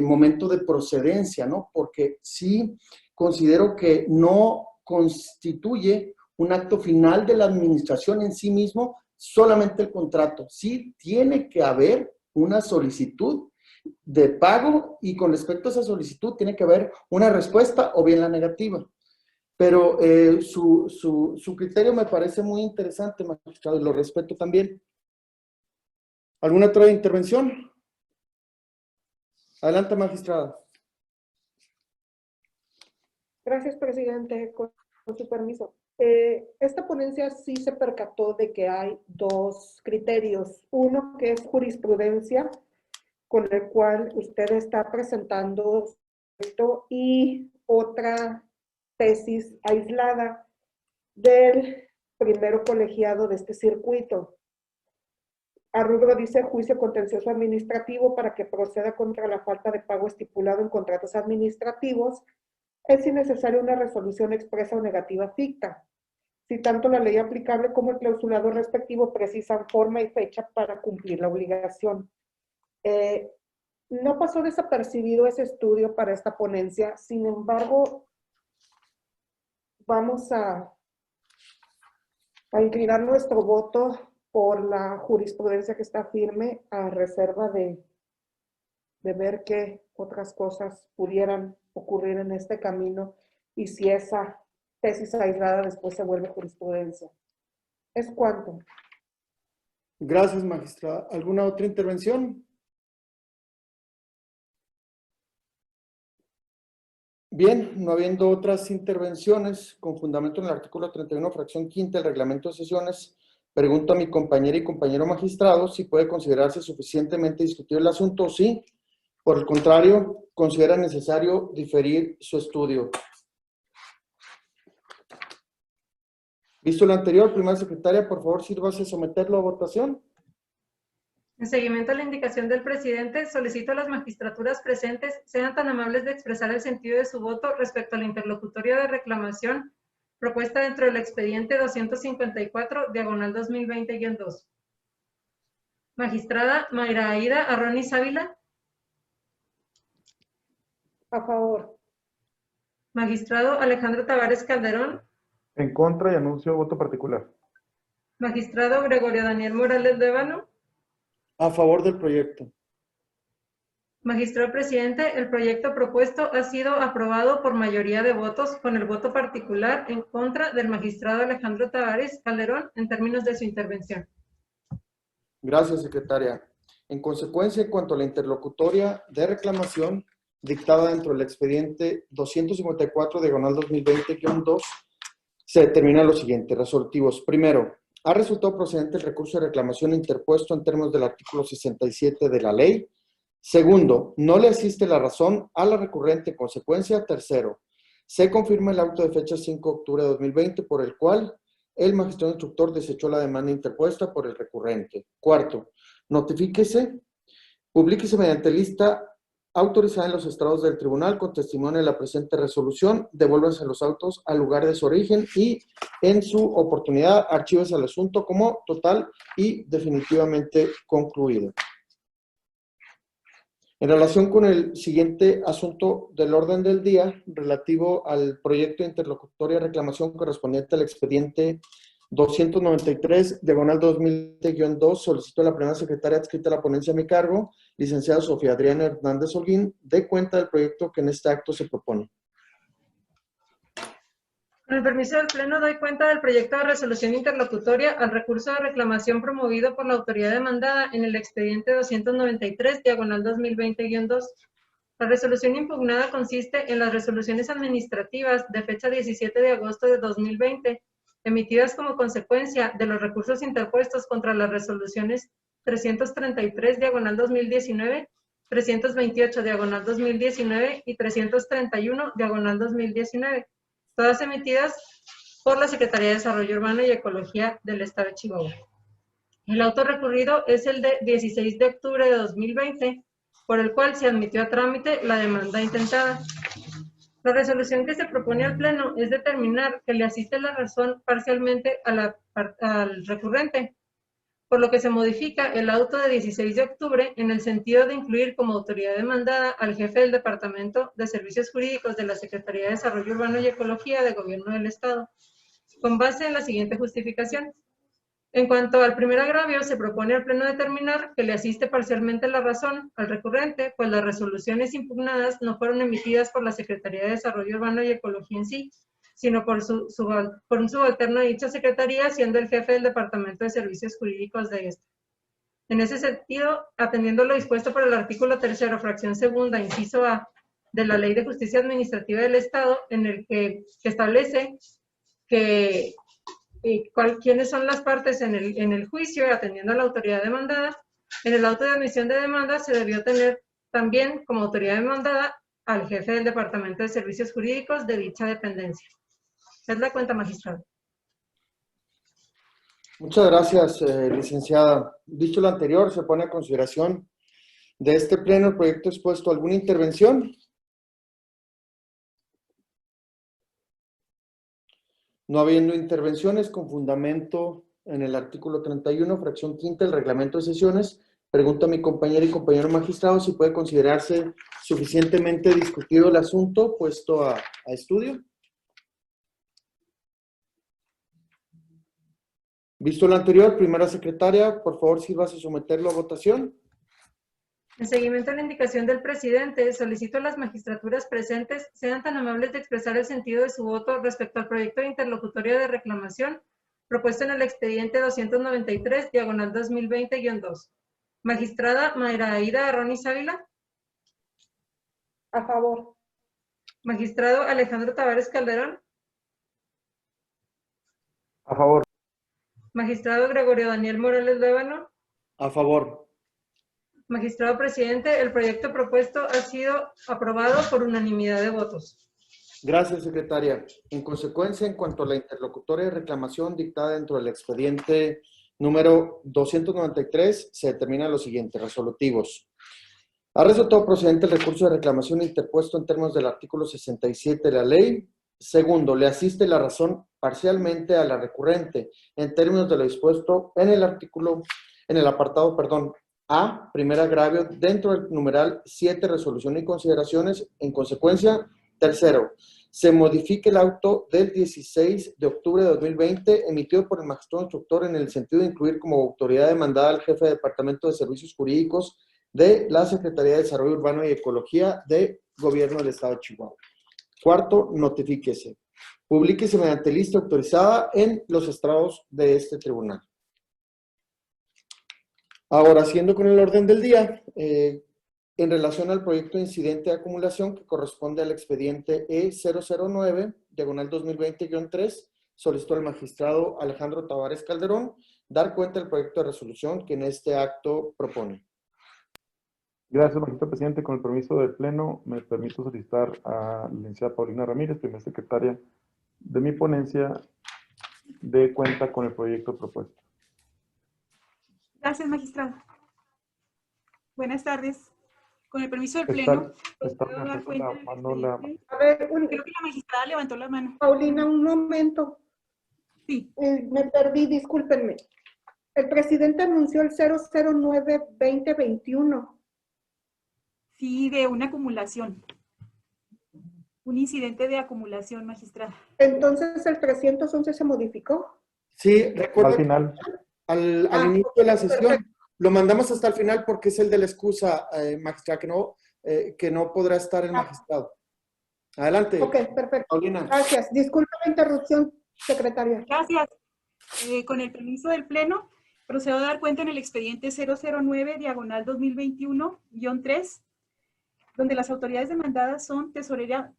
momento de procedencia, ¿no? Porque sí considero que no constituye un acto final de la administración en sí mismo solamente el contrato. Sí tiene que haber una solicitud de pago y con respecto a esa solicitud tiene que haber una respuesta o bien la negativa. Pero su criterio me parece muy interesante, magistrado, y lo respeto también. ¿Alguna otra intervención? Adelante, magistrada. Gracias, presidente. Con su permiso. Esta ponencia sí se percató de que hay dos criterios. Uno que es jurisprudencia, con el cual usted está presentando esto, y otra tesis aislada del primero colegiado de este circuito. A rubro dice juicio contencioso administrativo para que proceda contra la falta de pago estipulado en contratos administrativos. Es innecesaria una resolución expresa o negativa ficta, si tanto la ley aplicable como el clausulado respectivo precisan forma y fecha para cumplir la obligación. No pasó desapercibido ese estudio para esta ponencia, sin embargo, vamos a inclinar nuestro voto por la jurisprudencia que está firme, a reserva de ver qué otras cosas pudieran ocurrir en este camino y si esa tesis aislada después se vuelve jurisprudencia. ¿Es cuánto? Gracias, magistrada. ¿Alguna otra intervención? Bien, no habiendo otras intervenciones, con fundamento en el artículo 31, fracción quinta del reglamento de sesiones, pregunto a mi compañera y compañero magistrado si puede considerarse suficientemente discutido el asunto o sí, por el contrario, considera necesario diferir su estudio. Visto lo anterior, primera secretaria, por favor, sírvase someterlo a votación. En seguimiento a la indicación del presidente, solicito a las magistraturas presentes sean tan amables de expresar el sentido de su voto respecto a la interlocutoria de reclamación propuesta dentro del expediente 254, diagonal 2020-2. Magistrada Mayra Aida Arronis Ávila. A favor. Magistrado Alejandro Tavares Calderón. En contra y anuncio voto particular. Magistrado Gregorio Daniel Morales Dévano. A favor del proyecto. Magistrado presidente, el proyecto propuesto ha sido aprobado por mayoría de votos, con el voto particular en contra del magistrado Alejandro Tavares Calderón en términos de su intervención. Gracias, secretaria. En consecuencia, en cuanto a la interlocutoria de reclamación dictada dentro del expediente 254, diagonal 2020-2, se determina lo siguiente. Resolutivos. Primero, ha resultado procedente el recurso de reclamación interpuesto en términos del artículo 67 de la ley. Segundo, no le asiste la razón a la recurrente en consecuencia. Tercero, se confirma el auto de fecha 5 de octubre de 2020 por el cual el magistrado instructor desechó la demanda interpuesta por el recurrente. Cuarto, notifíquese, publíquese mediante lista autorizada en los estrados del tribunal con testimonio de la presente resolución, devuélvanse los autos al lugar de su origen y en su oportunidad archívese el asunto como total y definitivamente concluido. En relación con el siguiente asunto del orden del día, relativo al proyecto de interlocutoria de reclamación correspondiente al expediente 293, diagonal 2020-2, solicito a la primera secretaria adscrita a la ponencia a mi cargo, licenciada Sofía Adriana Hernández Holguín, dé cuenta del proyecto que en este acto se propone. Con el permiso del Pleno, doy cuenta del proyecto de resolución interlocutoria al recurso de reclamación promovido por la autoridad demandada en el expediente 293, diagonal 2020-2, La resolución impugnada consiste en las resoluciones administrativas de fecha 17 de agosto de 2020, emitidas como consecuencia de los recursos interpuestos contra las resoluciones 333, diagonal 2019, 328, diagonal 2019 y 331, diagonal 2019, todas emitidas por la Secretaría de Desarrollo Urbano y Ecología del Estado de Chihuahua. El auto recurrido es el de 16 de octubre de 2020, por el cual se admitió a trámite la demanda intentada. La resolución que se propone al Pleno es determinar que le asiste la razón parcialmente al recurrente, por lo que se modifica el auto de 16 de octubre en el sentido de incluir como autoridad demandada al jefe del Departamento de Servicios Jurídicos de la Secretaría de Desarrollo Urbano y Ecología de Gobierno del Estado, con base en la siguiente justificación. En cuanto al primer agravio, se propone al Pleno determinar que le asiste parcialmente la razón al recurrente, pues las resoluciones impugnadas no fueron emitidas por la Secretaría de Desarrollo Urbano y Ecología en sí, sino por un subalterno de dicha secretaría, siendo el jefe del Departamento de Servicios Jurídicos de esta. En ese sentido, atendiendo lo dispuesto por el artículo 3º, fracción segunda, inciso A, de la Ley de Justicia Administrativa del Estado, en el que establece que quiénes son las partes en el juicio, atendiendo a la autoridad demandada, en el auto de admisión de demanda se debió tener también como autoridad demandada al jefe del Departamento de Servicios Jurídicos de dicha dependencia. Es la cuenta, magistrado. Muchas gracias, licenciada. Dicho lo anterior, se pone a consideración de este Pleno el proyecto expuesto. ¿Alguna intervención? No habiendo intervenciones, con fundamento en el artículo 31, fracción quinta del reglamento de sesiones, pregunto a mi compañera y compañero magistrado si puede considerarse suficientemente discutido el asunto puesto a estudio. Visto lo anterior, primera secretaria, por favor, sírvase someterlo a votación. En seguimiento a la indicación del presidente, solicito a las magistraturas presentes sean tan amables de expresar el sentido de su voto respecto al proyecto de interlocutoria de reclamación propuesto en el expediente 293, diagonal 2020-2. Magistrada Mayra Aida Arronis Ávila. A favor. Magistrado Alejandro Tavares Calderón. A favor. Magistrado Gregorio Daniel Morales Lévano. A favor. Magistrado presidente, el proyecto propuesto ha sido aprobado por unanimidad de votos. Gracias, secretaria. En consecuencia, en cuanto a la interlocutoria de reclamación dictada dentro del expediente número 293, se determina lo siguiente: resolutivos. Ha resultado procedente el recurso de reclamación interpuesto en términos del artículo 67 de la ley. Segundo, le asiste la razón parcialmente a la recurrente en términos de lo dispuesto en el apartado, A, primer agravio, dentro del numeral 7, resolución y consideraciones. En consecuencia, tercero, se modifique el auto del 16 de octubre de 2020 emitido por el magistrado instructor en el sentido de incluir como autoridad demandada al jefe de Departamento de Servicios Jurídicos de la Secretaría de Desarrollo Urbano y Ecología de Gobierno del Estado de Chihuahua. Cuarto, notifíquese. Publíquese mediante lista autorizada en los estrados de este tribunal. Ahora, siguiendo con el orden del día, en relación al proyecto de incidente de acumulación que corresponde al expediente E009, diagonal 2020-3, solicitó al magistrado Alejandro Tavares Calderón dar cuenta del proyecto de resolución que en este acto propone. Gracias, magistrado presidente. Con el permiso del Pleno, me permito solicitar a la licenciada Paulina Ramírez, primera secretaria de mi ponencia, de cuenta con el proyecto propuesto. Gracias, magistrado. Buenas tardes. Con el permiso del Pleno, ¿puedo dar cuenta del expediente? A ver, Creo que la magistrada levantó la mano. Paulina, un momento. Sí. Me perdí, discúlpenme. El presidente anunció el 009-2021. Sí, de una acumulación. Un incidente de acumulación, magistrada. Entonces, ¿el 311 se modificó? Sí, recuerda. Al final. Al inicio de la sesión. Perfecto. Lo mandamos hasta el final porque es el de la excusa, magistrada, que no podrá estar el magistrado. Adelante. Ok, perfecto. Paulina. Gracias. Disculpe la interrupción, secretaria. Gracias. Con el permiso del Pleno, procedo a dar cuenta en el expediente 009, diagonal 2021-3, donde las autoridades demandadas son Tesorera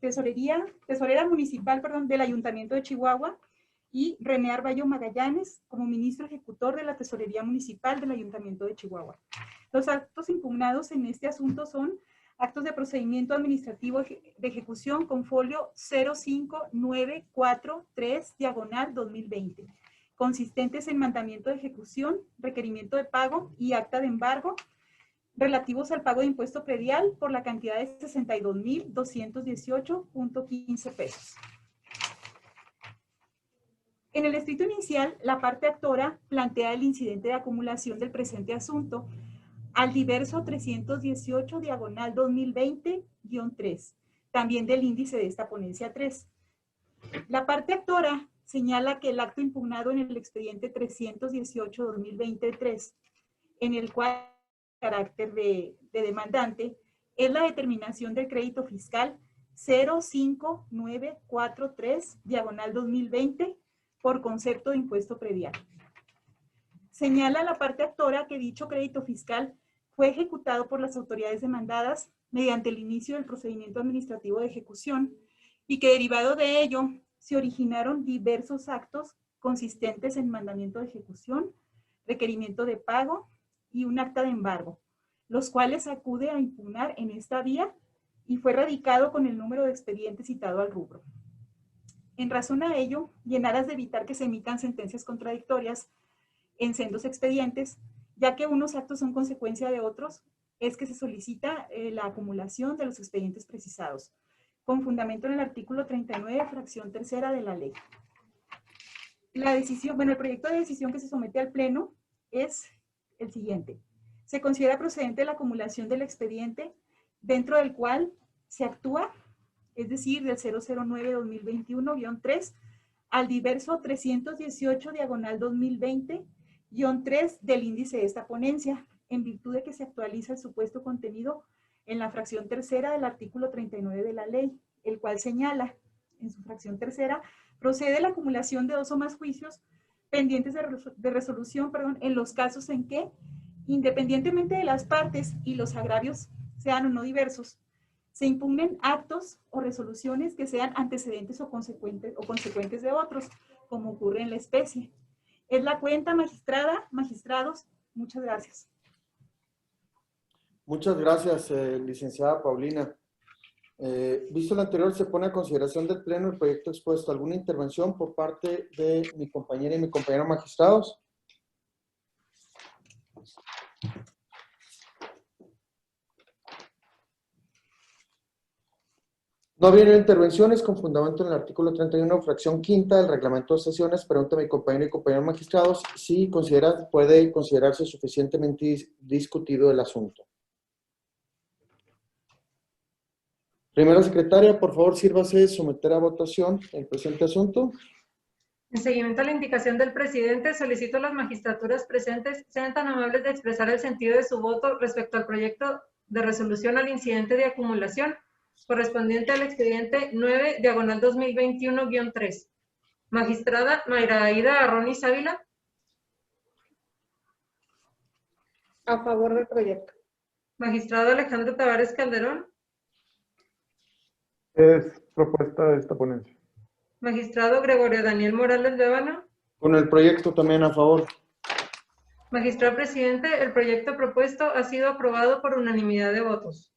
Municipal, del Ayuntamiento de Chihuahua, y René Arballo Magallanes como ministro ejecutor de la Tesorería Municipal del Ayuntamiento de Chihuahua. Los actos impugnados en este asunto son actos de procedimiento administrativo de ejecución con folio 05943/2020, consistentes en mandamiento de ejecución, requerimiento de pago y acta de embargo, relativos al pago de impuesto predial por la cantidad de 62,218.15 pesos. En el escrito inicial, la parte actora plantea el incidente de acumulación del presente asunto al diverso 318/2020-3, también del índice de esta ponencia 3. La parte actora señala que el acto impugnado en el expediente 318/2020-3, en el cual carácter de demandante, es la determinación del crédito fiscal 05943/2020 por concepto de impuesto predial. Señala la parte actora que dicho crédito fiscal fue ejecutado por las autoridades demandadas mediante el inicio del procedimiento administrativo de ejecución y que derivado de ello se originaron diversos actos consistentes en mandamiento de ejecución, requerimiento de pago y un acta de embargo, los cuales acude a impugnar en esta vía y fue radicado con el número de expediente citado al rubro. En razón a ello, y en aras de evitar que se emitan sentencias contradictorias en sendos expedientes, ya que unos actos son consecuencia de otros, es que se solicita la acumulación de los expedientes precisados, con fundamento en el artículo 39, fracción tercera de la ley. La decisión, el proyecto de decisión que se somete al Pleno es el siguiente. Se considera procedente la acumulación del expediente dentro del cual se actúa, es decir, del 009-2021-3 al diverso 318/2020-3 del índice de esta ponencia, en virtud de que se actualiza el supuesto contenido en la fracción tercera del artículo 39 de la ley, el cual señala, en su fracción tercera, procede la acumulación de 2 o más juicios pendientes de resolución, en los casos en que, independientemente de las partes y los agravios sean o no diversos, se impugnen actos o resoluciones que sean antecedentes o consecuentes de otros, como ocurre en la especie. Es la cuenta, magistrada, magistrados. Muchas gracias. Muchas gracias, licenciada Paulina. Visto lo anterior, se pone a consideración del Pleno el proyecto expuesto. ¿Alguna intervención por parte de mi compañera y mi compañero magistrados? No habiendo intervenciones con fundamento en el artículo 31, fracción quinta del reglamento de sesiones, pregunta a mi compañero y compañero magistrados si puede considerarse suficientemente discutido el asunto. Primera secretaria, por favor, sírvase someter a votación el presente asunto. En seguimiento a la indicación del presidente, solicito a las magistraturas presentes sean tan amables de expresar el sentido de su voto respecto al proyecto de resolución al incidente de acumulación correspondiente al expediente 9/2021-3. Magistrada Mayra Aida Arronis Ávila. A favor del proyecto. Magistrado Alejandro Tavares Calderón. Es propuesta de esta ponencia. Magistrado Gregorio Daniel Morales Lévano. Con el proyecto también a favor. Magistrado presidente, el proyecto propuesto ha sido aprobado por unanimidad de votos.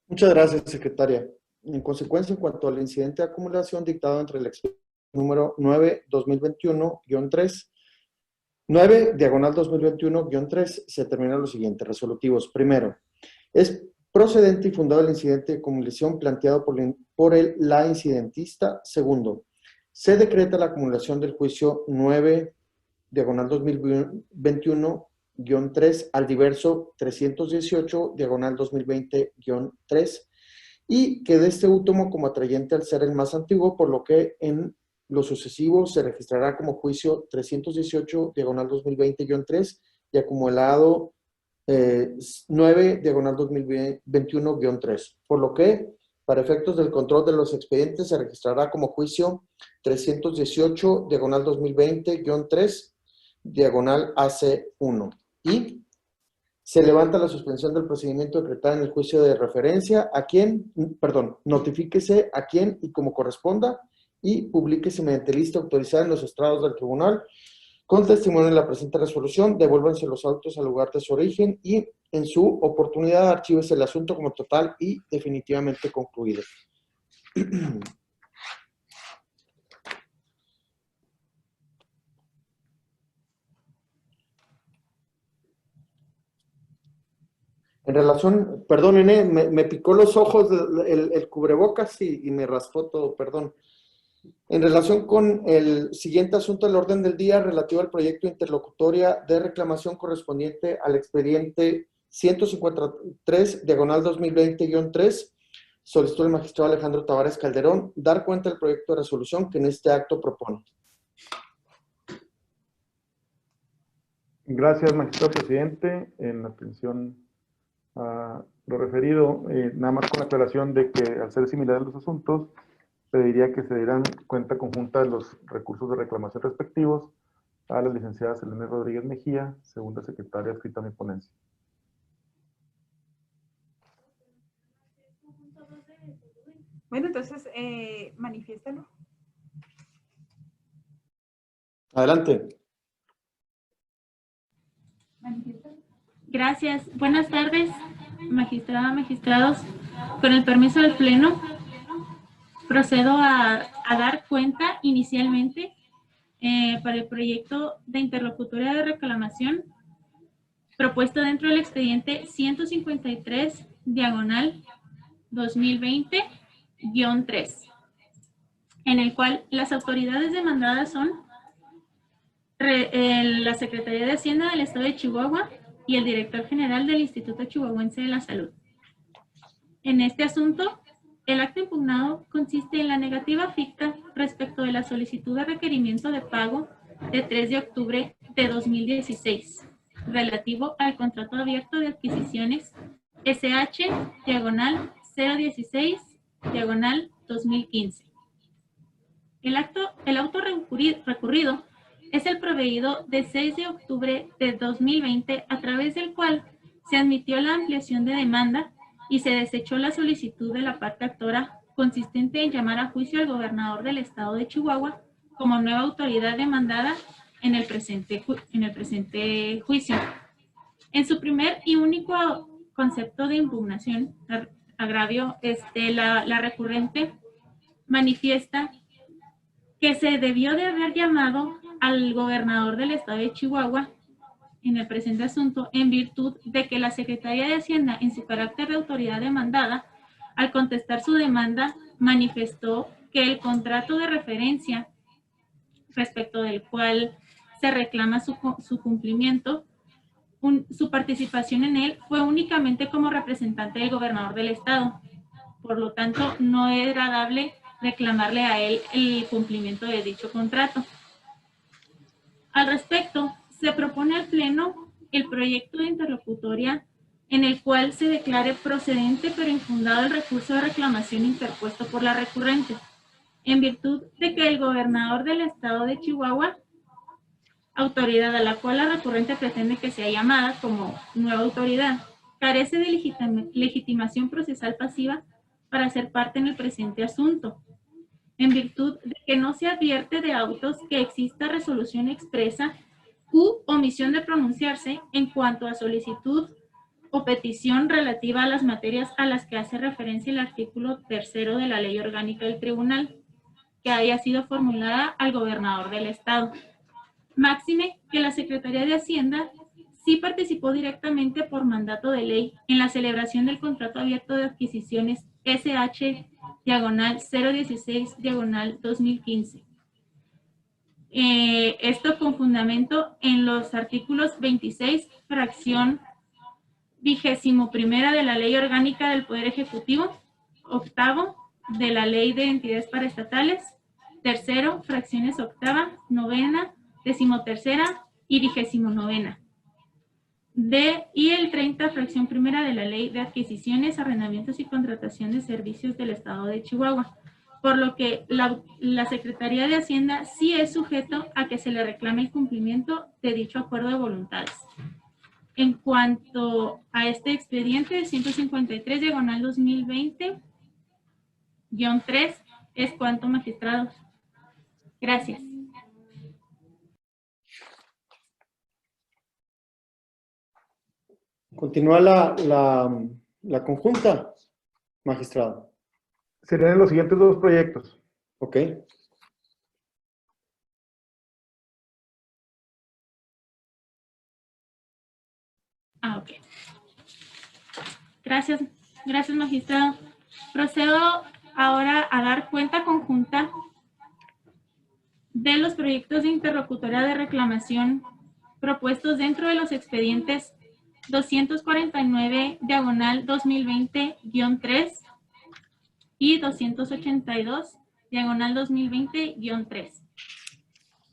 Muchas gracias, secretaria. En consecuencia, en cuanto al incidente de acumulación dictado entre el expediente número 9/2021-3, 9/2021-3, se termina lo siguiente. Resolutivos. Primero, es procedente y fundado el incidente de acumulación planteado por la incidentista. Segundo, se decreta la acumulación del juicio 9/2021-3 al diverso 318/2020-3 y que de este último como atrayente al ser el más antiguo, por lo que en lo sucesivo se registrará como juicio 318/2020-3 y acumulado 9/2021-3, por lo que, para efectos del control de los expedientes, se registrará como juicio 318/2020-3, AC1. Y Se levanta la suspensión del procedimiento decretada en el juicio de referencia. ¿A quién? Perdón, notifíquese a quién y como corresponda y publíquese mediante lista autorizada en los estrados del tribunal. Con testimonio de la presente resolución, devuélvanse los autos al lugar de su origen y, en su oportunidad, archívese el asunto como total y definitivamente concluido. En relación, perdonen, me picó los ojos el cubrebocas y me raspó todo, perdón. En relación con el siguiente asunto del orden del día relativo al proyecto interlocutoria de reclamación correspondiente al expediente 153, diagonal 2020-3, solicitud del magistrado Alejandro Tavares Calderón, dar cuenta del proyecto de resolución que en este acto propone. Gracias, magistrado presidente. En atención a lo referido, nada más con la aclaración de que al ser similares los asuntos, pediría que se dieran cuenta conjunta de los recursos de reclamación respectivos a la licenciada Selene Rodríguez Mejía, segunda secretaria adscrita a mi ponencia. Bueno, entonces, manifiéstalo. Adelante. Gracias. Buenas tardes, magistrada, magistrados. Con el permiso del Pleno, procedo a dar cuenta inicialmente para el proyecto de interlocutoria de reclamación propuesto dentro del expediente 153, diagonal 2020-3, en el cual las autoridades demandadas son la Secretaría de Hacienda del Estado de Chihuahua y el Director General del Instituto Chihuahuense de la Salud. En este asunto, el acto impugnado consiste en la negativa ficta respecto de la solicitud de requerimiento de pago de 3 de octubre de 2016, relativo al contrato abierto de adquisiciones SH, diagonal 016, diagonal 2015. El auto recurrido es el proveído de 6 de octubre de 2020, a través del cual se admitió la ampliación de demanda y se desechó la solicitud de la parte actora consistente en llamar a juicio al gobernador del estado de Chihuahua como nueva autoridad demandada en el presente juicio. En su primer y único concepto de impugnación, agravio, la recurrente manifiesta que se debió de haber llamado al gobernador del estado de Chihuahua en el presente asunto, en virtud de que la Secretaría de Hacienda, en su carácter de autoridad demandada, al contestar su demanda, manifestó que el contrato de referencia respecto del cual se reclama su cumplimiento, su participación en él fue únicamente como representante del gobernador del estado. Por lo tanto, no era dable reclamarle a él el cumplimiento de dicho contrato. Al respecto, se propone al Pleno el proyecto de interlocutoria en el cual se declare procedente pero infundado el recurso de reclamación interpuesto por la recurrente, en virtud de que el gobernador del estado de Chihuahua, autoridad a la cual la recurrente pretende que sea llamada como nueva autoridad, carece de legitimación procesal pasiva para ser parte en el presente asunto, en virtud de que no se advierte de autos que exista resolución expresa u omisión de pronunciarse en cuanto a solicitud o petición relativa a las materias a las que hace referencia el artículo 3 de la Ley Orgánica del Tribunal, que haya sido formulada al gobernador del estado. Máxime que la Secretaría de Hacienda sí participó directamente por mandato de ley en la celebración del contrato abierto de adquisiciones SH, diagonal 016, diagonal 2015. Esto con fundamento en los artículos 26, fracción 21ª de la Ley Orgánica del Poder Ejecutivo, 8º de la Ley de Entidades Paraestatales, 3º, fracciones 8ª, 9ª, 13ª y 29ª. Y el 30, fracción 1ª de la Ley de Adquisiciones, Arrendamientos y Contratación de Servicios del Estado de Chihuahua, por lo que la Secretaría de Hacienda sí es sujeto a que se le reclame el cumplimiento de dicho acuerdo de voluntades. En cuanto a este expediente 153 diagonal 2020-3, es cuanto, magistrados. Gracias. Continúa la conjunta, magistrado. Serían los siguientes dos proyectos. Ok. Ok. Gracias, magistrado. Procedo ahora a dar cuenta conjunta de los proyectos de interlocutoria de reclamación propuestos dentro de los expedientes 249 diagonal 2020-3 y 282 diagonal 2020-3.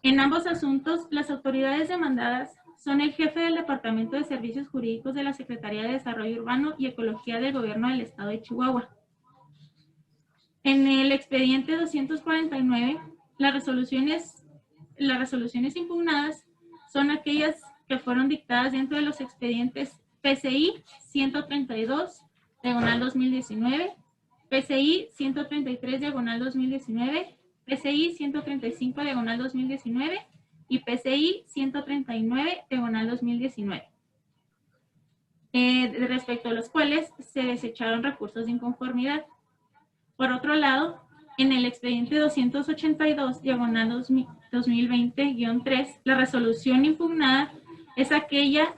En ambos asuntos, las autoridades demandadas son el jefe del Departamento de Servicios Jurídicos de la Secretaría de Desarrollo Urbano y Ecología del Gobierno del Estado de Chihuahua. En el expediente 249, las resoluciones impugnadas son aquellas que fueron dictadas dentro de los expedientes PCI 132, diagonal 2019, PCI 133, diagonal 2019, PCI 135, diagonal 2019 y PCI 139, diagonal 2019. Respecto a los cuales se desecharon recursos de inconformidad. Por otro lado, en el expediente 282, diagonal 2020-3, la resolución impugnada es aquella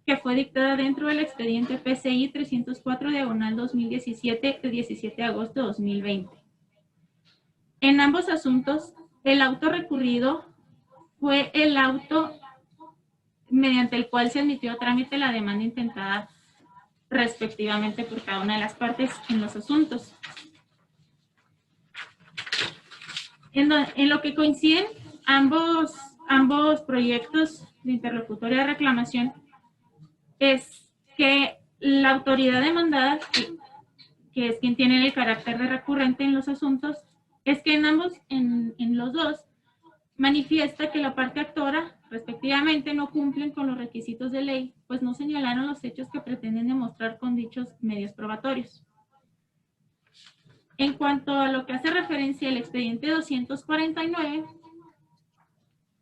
que fue dictada dentro del expediente PCI 304, diagonal 2017, de 17 de agosto de 2020. En ambos asuntos, el auto recurrido fue el auto mediante el cual se admitió a trámite la demanda intentada respectivamente por cada una de las partes en los asuntos. En lo que coinciden ambos proyectos de interlocutoria de reclamación es que la autoridad demandada, que es quien tiene el carácter de recurrente en los asuntos, es que en los dos, manifiesta que la parte actora, respectivamente, no cumplen con los requisitos de ley, pues no señalaron los hechos que pretenden demostrar con dichos medios probatorios. En cuanto a lo que hace referencia al expediente 249,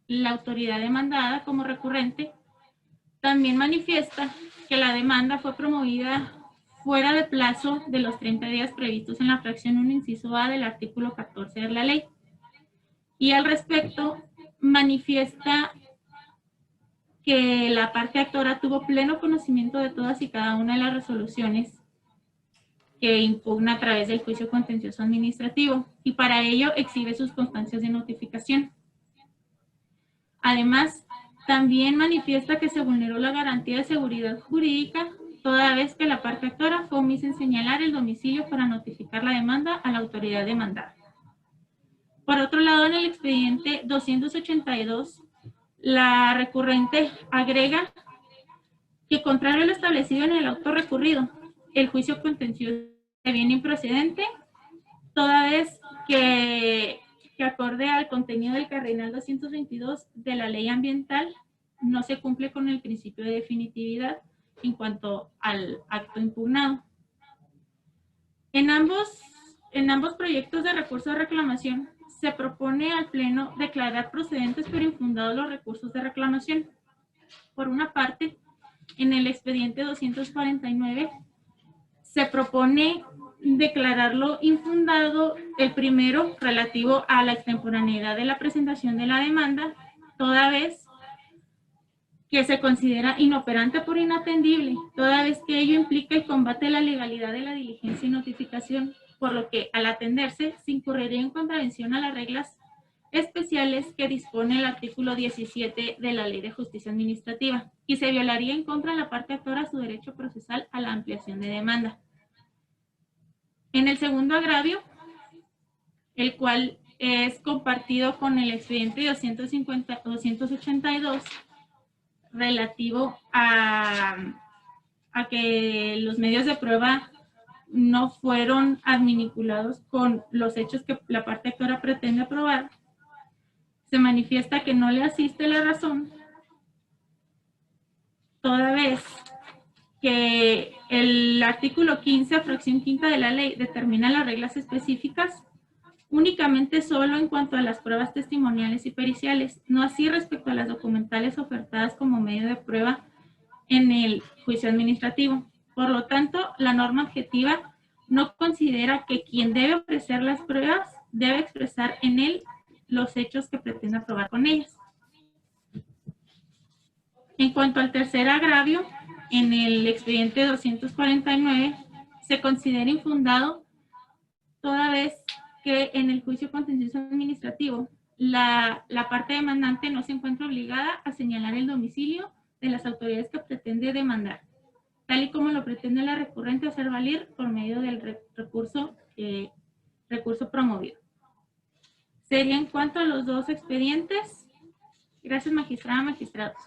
la autoridad demandada como recurrente también manifiesta que la demanda fue promovida fuera de plazo de los 30 días previstos en la fracción 1, inciso A del artículo 14 de la ley. Y al respecto, manifiesta que la parte actora tuvo pleno conocimiento de todas y cada una de las resoluciones que impugna a través del juicio contencioso administrativo y para ello exhibe sus constancias de notificación. Además, también manifiesta que se vulneró la garantía de seguridad jurídica toda vez que la parte actora fue omisa en señalar el domicilio para notificar la demanda a la autoridad demandada. Por otro lado, en el expediente 282, la recurrente agrega que, contrario a lo establecido en el auto recurrido, el juicio contencioso viene improcedente, toda vez que acorde al contenido del cardenal 222 de la ley ambiental, no se cumple con el principio de definitividad en cuanto al acto impugnado. En ambos proyectos de recurso de reclamación, se propone al Pleno declarar procedentes pero infundados los recursos de reclamación. Por una parte, en el expediente 249, se propone declararlo infundado el primero relativo a la extemporaneidad de la presentación de la demanda, toda vez que se considera inoperante por inatendible, toda vez que ello implica el combate de la legalidad de la diligencia y notificación, por lo que al atenderse se incurriría en contravención a las reglas especiales que dispone el artículo 17 de la Ley de Justicia Administrativa y se violaría en contra de la parte actora su derecho procesal a la ampliación de demanda. En el segundo agravio, el cual es compartido con el expediente 282, relativo a que los medios de prueba no fueron adminiculados con los hechos que la parte actora pretende probar, se manifiesta que no le asiste la razón toda vez que el artículo 15, fracción quinta de la ley, determina las reglas específicas únicamente solo en cuanto a las pruebas testimoniales y periciales, no así respecto a las documentales ofertadas como medio de prueba en el juicio administrativo. Por lo tanto, la norma objetiva no considera que quien debe ofrecer las pruebas debe expresar en él los hechos que pretende probar con ellas. En cuanto al tercer agravio, en el expediente 249 se considera infundado toda vez que en el juicio contencioso administrativo la parte demandante no se encuentra obligada a señalar el domicilio de las autoridades que pretende demandar, tal y como lo pretende la recurrente hacer valer por medio del recurso promovido. Sería en cuanto a los dos expedientes. Gracias, magistrada, magistrados.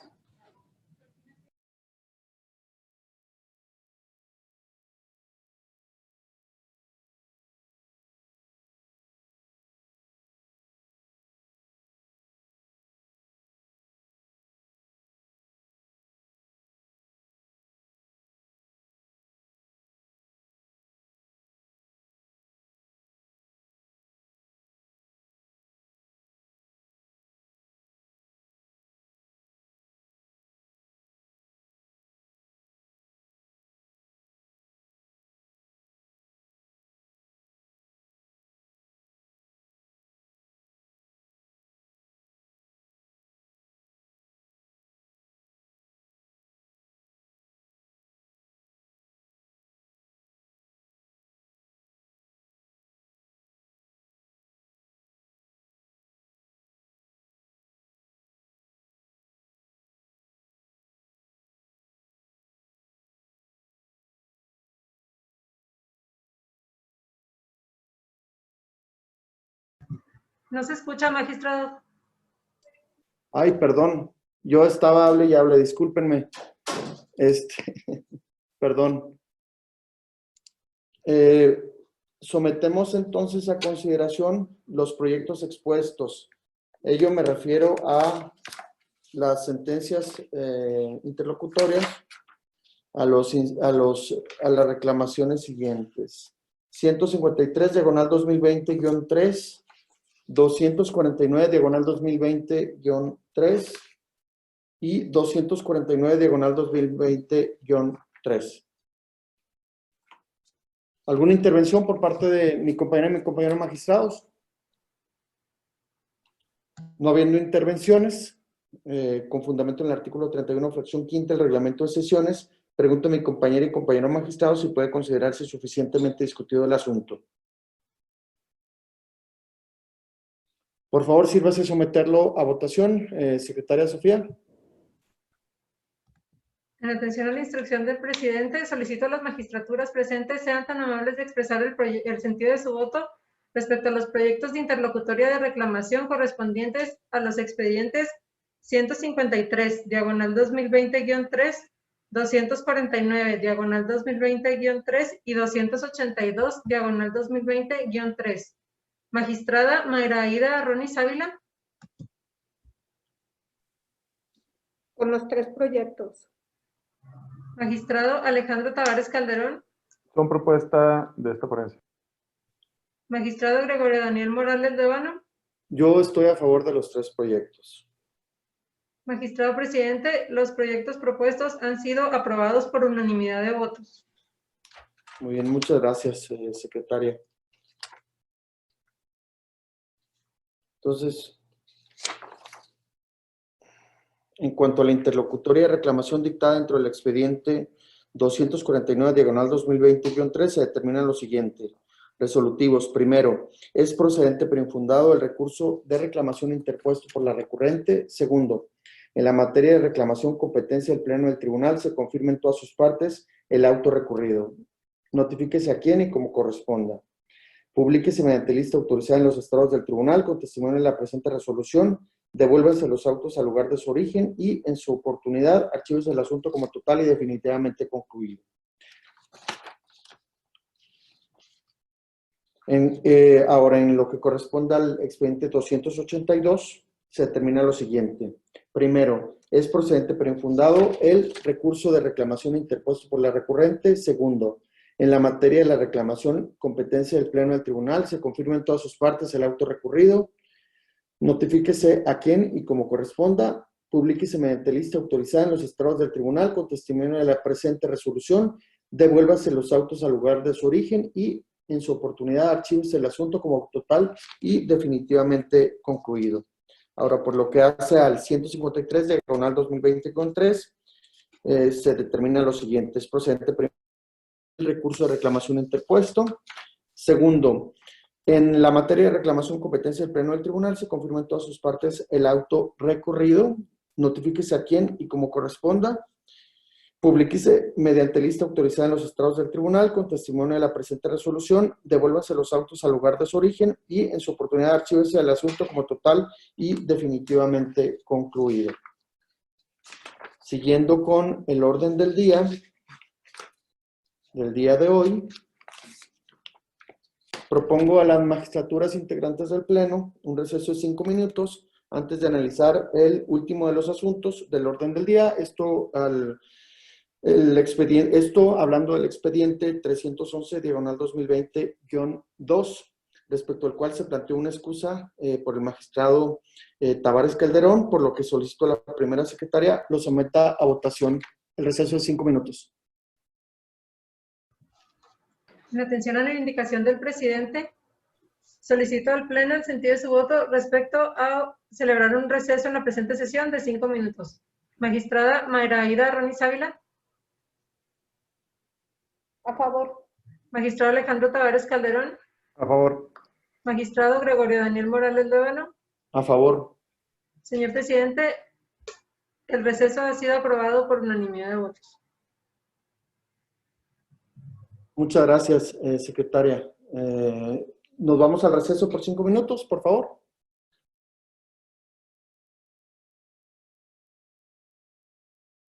No se escucha, magistrado. Ay, perdón. Yo estaba hable y hable, discúlpenme. Perdón. Sometemos entonces a consideración los proyectos expuestos. Ello me refiero a las sentencias interlocutorias, a las reclamaciones siguientes. 153, diagonal 2020-3, 249, diagonal 2020-3 y 249, diagonal 2020-3. ¿Alguna intervención por parte de mi compañera y mi compañero magistrados? No habiendo intervenciones, con fundamento en el artículo 31, fracción quinta del reglamento de sesiones, pregunto a mi compañera y compañero magistrado si puede considerarse suficientemente discutido el asunto. Por favor, sírvase someterlo a votación, secretaria Sofía. En atención a la instrucción del presidente, solicito a las magistraturas presentes sean tan amables de expresar el sentido de su voto respecto a los proyectos de interlocutoria de reclamación correspondientes a los expedientes 153, diagonal 2020-3, 249, diagonal 2020-3 y 282, diagonal 2020-3. Magistrada Mayra Aida Ronis Ávila. Con los tres proyectos. Magistrado Alejandro Tavares Calderón. Son propuesta de esta ponencia. Magistrado Gregorio Daniel Morales Lébano. Yo estoy a favor de los tres proyectos. Magistrado presidente, los proyectos propuestos han sido aprobados por unanimidad de votos. Muy bien, muchas gracias, secretaria. Entonces, en cuanto a la interlocutoria de reclamación dictada dentro del expediente 249, diagonal 2020-3, se determina lo siguiente. Resolutivos. Primero, es procedente pero infundado el recurso de reclamación interpuesto por la recurrente. Segundo, en la materia de reclamación competencia del Pleno del Tribunal se confirma en todas sus partes el auto recurrido. Notifíquese a quién y como corresponda. Publíquese mediante lista autorizada en los estados del tribunal con testimonio en la presente resolución. Devuélvanse los autos al lugar de su origen y, en su oportunidad, archívese el asunto como total y definitivamente concluido. Ahora, en lo que corresponde al expediente 282, se determina lo siguiente. Primero, es procedente pero infundado el recurso de reclamación interpuesto por la recurrente. Segundo, en la materia de la reclamación, competencia del Pleno del Tribunal, se confirma en todas sus partes el auto recurrido, notifíquese a quién y como corresponda, publíquese mediante lista autorizada en los estados del tribunal con testimonio de la presente resolución, devuélvase los autos al lugar de su origen y en su oportunidad archívese el asunto como total y definitivamente concluido. Ahora, por lo que hace al 153 diagonal 2020-3, se determina lo siguiente: es procedente primero el recurso de reclamación interpuesto. Segundo, en la materia de reclamación competencia del Pleno del Tribunal se confirma en todas sus partes el auto recurrido, notifíquese a quién y como corresponda, publíquese mediante lista autorizada en los estados del tribunal con testimonio de la presente resolución, devuélvase los autos al lugar de su origen y en su oportunidad archívese el asunto como total y definitivamente concluido. Siguiendo con el orden del día de hoy, propongo a las magistraturas integrantes del Pleno un receso de 5 minutos antes de analizar el último de los asuntos del orden del día. Esto hablando del expediente 311 diagonal 2020-2, respecto al cual se planteó una excusa por el magistrado Tavares Calderón, por lo que solicito a la primera secretaria lo someta a votación. El receso de 5 minutos. En atención a la indicación del presidente, solicito al Pleno el sentido de su voto respecto a celebrar un receso en la presente sesión de 5 minutos. Magistrada Mayra Aida Ronis Ávila. A favor. Magistrado Alejandro Tavares Calderón. A favor. Magistrado Gregorio Daniel Morales Lévano. A favor. Señor presidente, el receso ha sido aprobado por unanimidad de votos. Muchas gracias, secretaria. Nos vamos al receso por 5 minutos, por favor.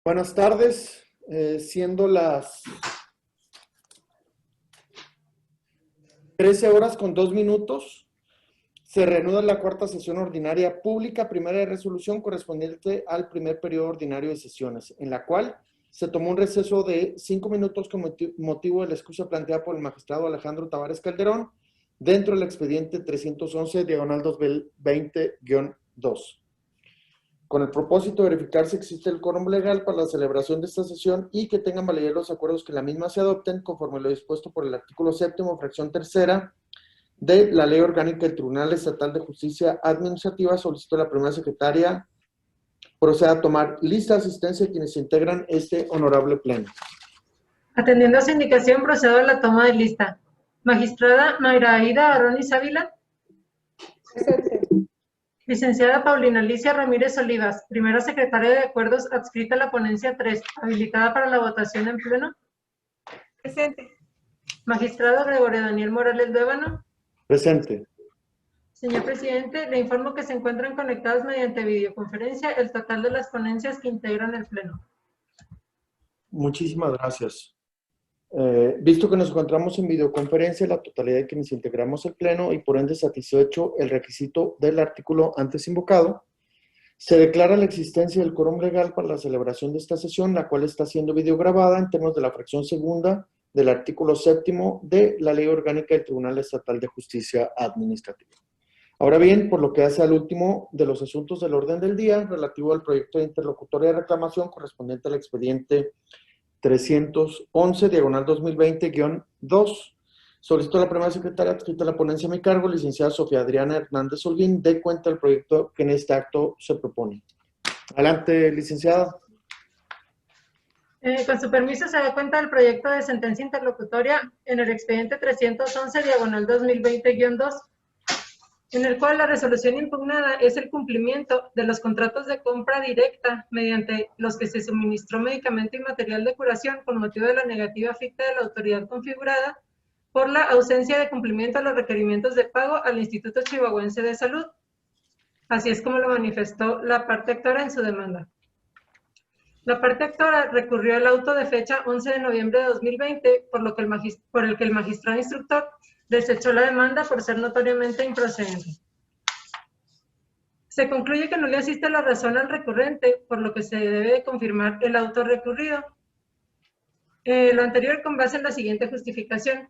Buenas tardes, siendo las 13:02, se reanuda la cuarta sesión ordinaria pública, primera de resolución correspondiente al primer periodo ordinario de sesiones, en la cual se tomó un receso de 5 minutos con motivo de la excusa planteada por el magistrado Alejandro Tavares Calderón dentro del expediente 311 diagonal 2020-2. Con el propósito de verificar si existe el quórum legal para la celebración de esta sesión y que tengan validez los acuerdos que la misma se adopten conforme lo dispuesto por el artículo 7º, fracción tercera de la Ley Orgánica del Tribunal Estatal de Justicia Administrativa, solicito a la primera secretaria proceda a tomar lista de asistencia de quienes integran este honorable pleno. Atendiendo a su indicación, procedo a la toma de lista. Magistrada Mayra Aida Aronis Ávila. Presente. Licenciada Paulina Alicia Ramírez Olivas, primera secretaria de Acuerdos adscrita a la ponencia 3, habilitada para la votación en pleno. Presente. Magistrado Gregorio Daniel Morales Lévano. Presente. Señor presidente, le informo que se encuentran conectados mediante videoconferencia el total de las ponencias que integran el pleno. Muchísimas gracias. Visto que nos encontramos en videoconferencia, la totalidad de quienes integramos el pleno y por ende satisfecho el requisito del artículo antes invocado, se declara la existencia del quórum legal para la celebración de esta sesión, la cual está siendo videograbada en términos de la fracción segunda del artículo 7º de la Ley Orgánica del Tribunal Estatal de Justicia Administrativa. Ahora bien, por lo que hace al último de los asuntos del orden del día, relativo al proyecto de interlocutoria de reclamación correspondiente al expediente 311, diagonal 2020-2, solicito a la primera secretaria adscrita a la ponencia a mi cargo, licenciada Sofía Adriana Hernández Holguín, dé cuenta del proyecto que en este acto se propone. Adelante, licenciada. Con su permiso, se da cuenta del proyecto de sentencia interlocutoria en el expediente 311, diagonal 2020-2, en el cual la resolución impugnada es el cumplimiento de los contratos de compra directa mediante los que se suministró medicamento y material de curación con motivo de la negativa ficta de la autoridad configurada por la ausencia de cumplimiento de los requerimientos de pago al Instituto Chihuahuense de Salud. Así es como lo manifestó la parte actora en su demanda. La parte actora recurrió al auto de fecha 11 de noviembre de 2020, por el que el magistrado instructor desechó la demanda por ser notoriamente improcedente. Se concluye que no le asiste la razón al recurrente, por lo que se debe confirmar el auto recurrido. Lo anterior con base en la siguiente justificación.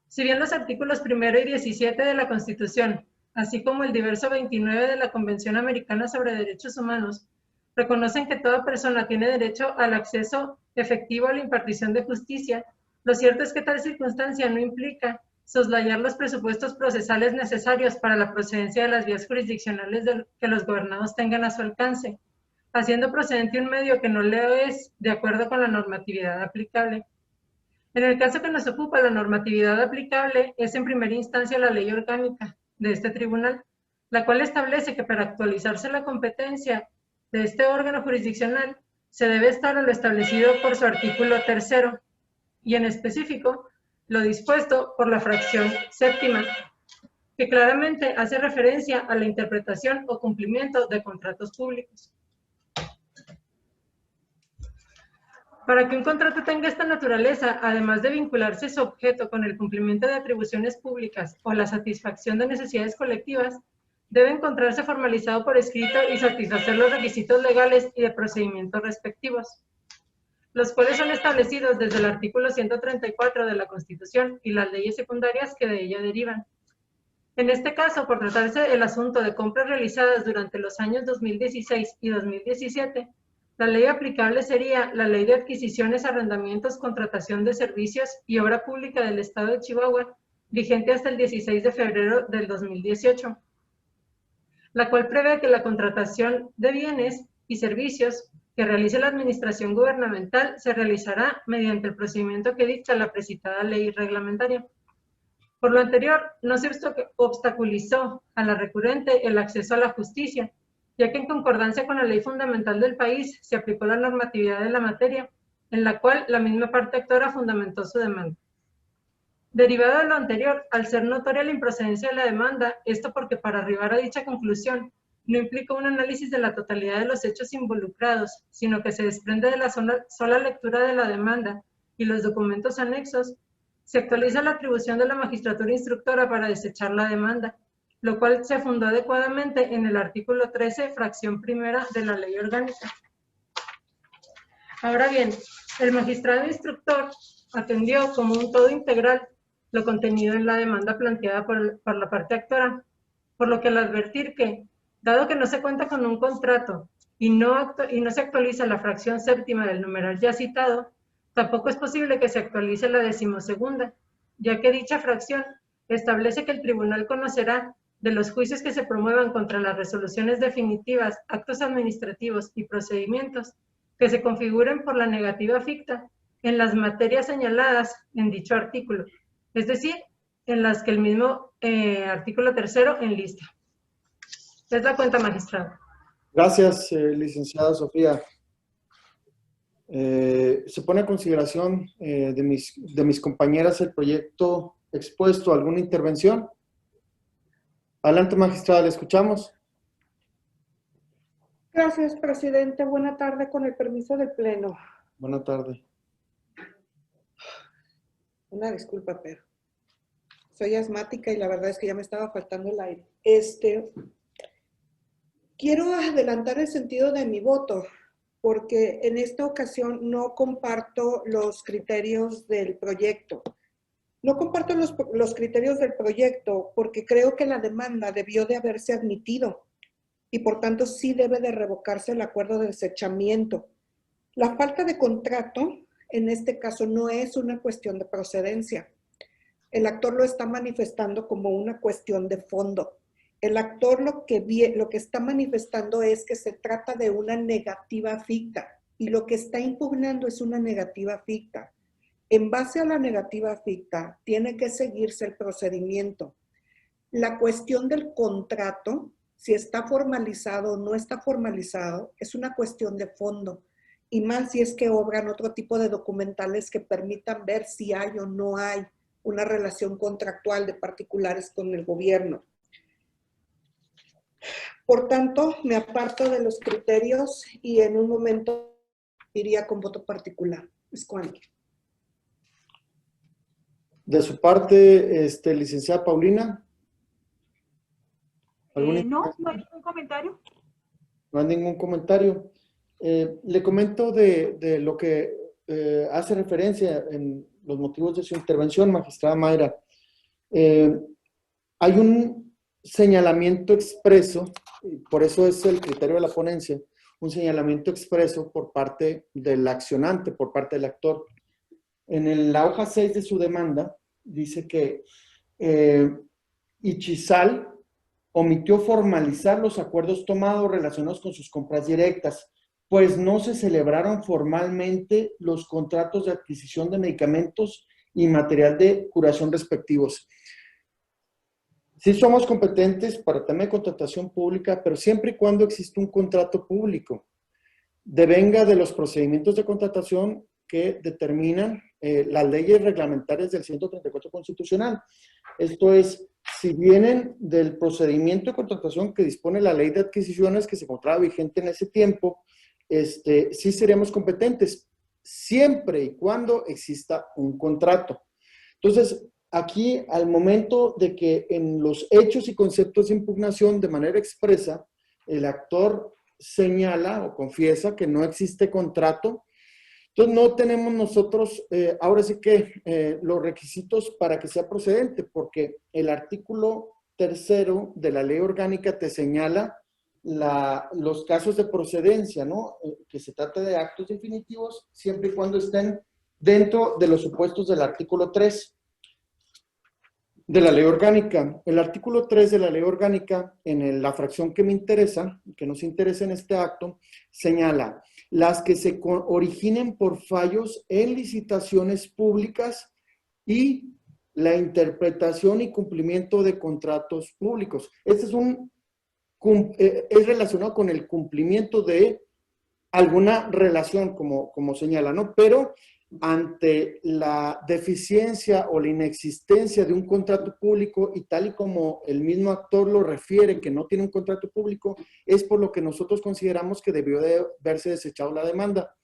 Si bien los artículos 1 y 17 de la Constitución, así como el diverso 29 de la Convención Americana sobre Derechos Humanos, reconocen que toda persona tiene derecho al acceso efectivo a la impartición de justicia, lo cierto es que tal circunstancia no implica soslayar los presupuestos procesales necesarios para la procedencia de las vías jurisdiccionales que los gobernados tengan a su alcance, haciendo procedente un medio que no le es de acuerdo con la normatividad aplicable. En el caso que nos ocupa, la normatividad aplicable es en primera instancia la ley orgánica de este tribunal, la cual establece que para actualizarse la competencia de este órgano jurisdiccional se debe estar a lo establecido por su artículo 3 y en específico lo dispuesto por la fracción séptima, que claramente hace referencia a la interpretación o cumplimiento de contratos públicos. Para que un contrato tenga esta naturaleza, además de vincularse su objeto con el cumplimiento de atribuciones públicas o la satisfacción de necesidades colectivas, debe encontrarse formalizado por escrito y satisfacer los requisitos legales y de procedimiento respectivos, los cuales son establecidos desde el artículo 134 de la Constitución y las leyes secundarias que de ella derivan. En este caso, por tratarse del asunto de compras realizadas durante los años 2016 y 2017, la ley aplicable sería la Ley de Adquisiciones, Arrendamientos, Contratación de Servicios y Obra Pública del Estado de Chihuahua, vigente hasta el 16 de febrero del 2018, la cual prevé que la contratación de bienes y servicios que realice la administración gubernamental se realizará mediante el procedimiento que dicta la precitada ley reglamentaria. Por lo anterior, no se obstaculizó a la recurrente el acceso a la justicia, ya que en concordancia con la ley fundamental del país se aplicó la normatividad de la materia, en la cual la misma parte actora fundamentó su demanda. Derivado de lo anterior, al ser notoria la improcedencia de la demanda, esto porque para arribar a dicha conclusión no implica un análisis de la totalidad de los hechos involucrados, sino que se desprende de la sola lectura de la demanda y los documentos anexos, se actualiza la atribución de la magistratura instructora para desechar la demanda, lo cual se fundó adecuadamente en el artículo 13, fracción primera de la ley orgánica. Ahora bien, el magistrado instructor atendió como un todo integral lo contenido en la demanda planteada por la parte actora, por lo que al advertir que, dado que no se cuenta con un contrato y no se actualiza la fracción séptima del numeral ya citado, tampoco es posible que se actualice la 12ª, ya que dicha fracción establece que el tribunal conocerá de los juicios que se promuevan contra las resoluciones definitivas, actos administrativos y procedimientos que se configuren por la negativa ficta en las materias señaladas en dicho artículo, es decir, en las que el mismo artículo 3 enlista. Es la cuenta, magistrado. Gracias, licenciada Sofía. Se pone a consideración de mis compañeras el proyecto expuesto. ¿Alguna intervención? Adelante, magistrada, le escuchamos. Gracias, presidente. Buena tarde, con el permiso del Pleno. Buena tarde. Una disculpa, pero soy asmática y la verdad es que ya me estaba faltando el aire. Quiero adelantar el sentido de mi voto, porque en esta ocasión no comparto los criterios del proyecto. No comparto los criterios del proyecto porque creo que la demanda debió de haberse admitido y por tanto sí debe de revocarse el acuerdo de desechamiento. La falta de contrato en este caso no es una cuestión de procedencia. El actor lo está manifestando como una cuestión de fondo. El actor lo que está manifestando es que se trata de una negativa ficta y lo que está impugnando es una negativa ficta. En base a la negativa ficta, tiene que seguirse el procedimiento. La cuestión del contrato, si está formalizado o no está formalizado, es una cuestión de fondo. Y más si es que obran otro tipo de documentales que permitan ver si hay o no hay una relación contractual de particulares con el gobierno. Por tanto, me aparto de los criterios y en un momento iría con voto particular. Es cuando. De su parte, licenciada Paulina. No hay ningún comentario. No hay ningún comentario. Le comento de lo que hace referencia en los motivos de su intervención, magistrada Mayra. Hay un señalamiento expreso, y por eso es el criterio de la ponencia, un señalamiento expreso por parte del accionante, por parte del actor. En la hoja 6 de su demanda, dice que Ichizal omitió formalizar los acuerdos tomados relacionados con sus compras directas, pues no se celebraron formalmente los contratos de adquisición de medicamentos y material de curación respectivos. Sí somos competentes para tema de contratación pública, pero siempre y cuando existe un contrato público, devenga de los procedimientos de contratación que determinan las leyes reglamentarias del 134 constitucional. Esto es, si vienen del procedimiento de contratación que dispone la ley de adquisiciones que se encontraba vigente en ese tiempo, sí seríamos competentes, siempre y cuando exista un contrato. Entonces, aquí, al momento de que en los hechos y conceptos de impugnación, de manera expresa, el actor señala o confiesa que no existe contrato, entonces no tenemos nosotros, ahora sí que los requisitos para que sea procedente, porque el artículo 3º de la ley orgánica te señala los casos de procedencia, ¿no? Que se trata de actos definitivos siempre y cuando estén dentro de los supuestos del artículo 3 de la ley orgánica. El artículo 3 de la ley orgánica, en la fracción que me interesa, que nos interesa en este acto, señala las que se originen por fallos en licitaciones públicas y la interpretación y cumplimiento de contratos públicos. Este es relacionado con el cumplimiento de alguna relación, como señala, ¿no? Pero ante la deficiencia o la inexistencia de un contrato público y tal y como el mismo actor lo refiere, que no tiene un contrato público, es por lo que nosotros consideramos que debió de haberse desechado la demanda.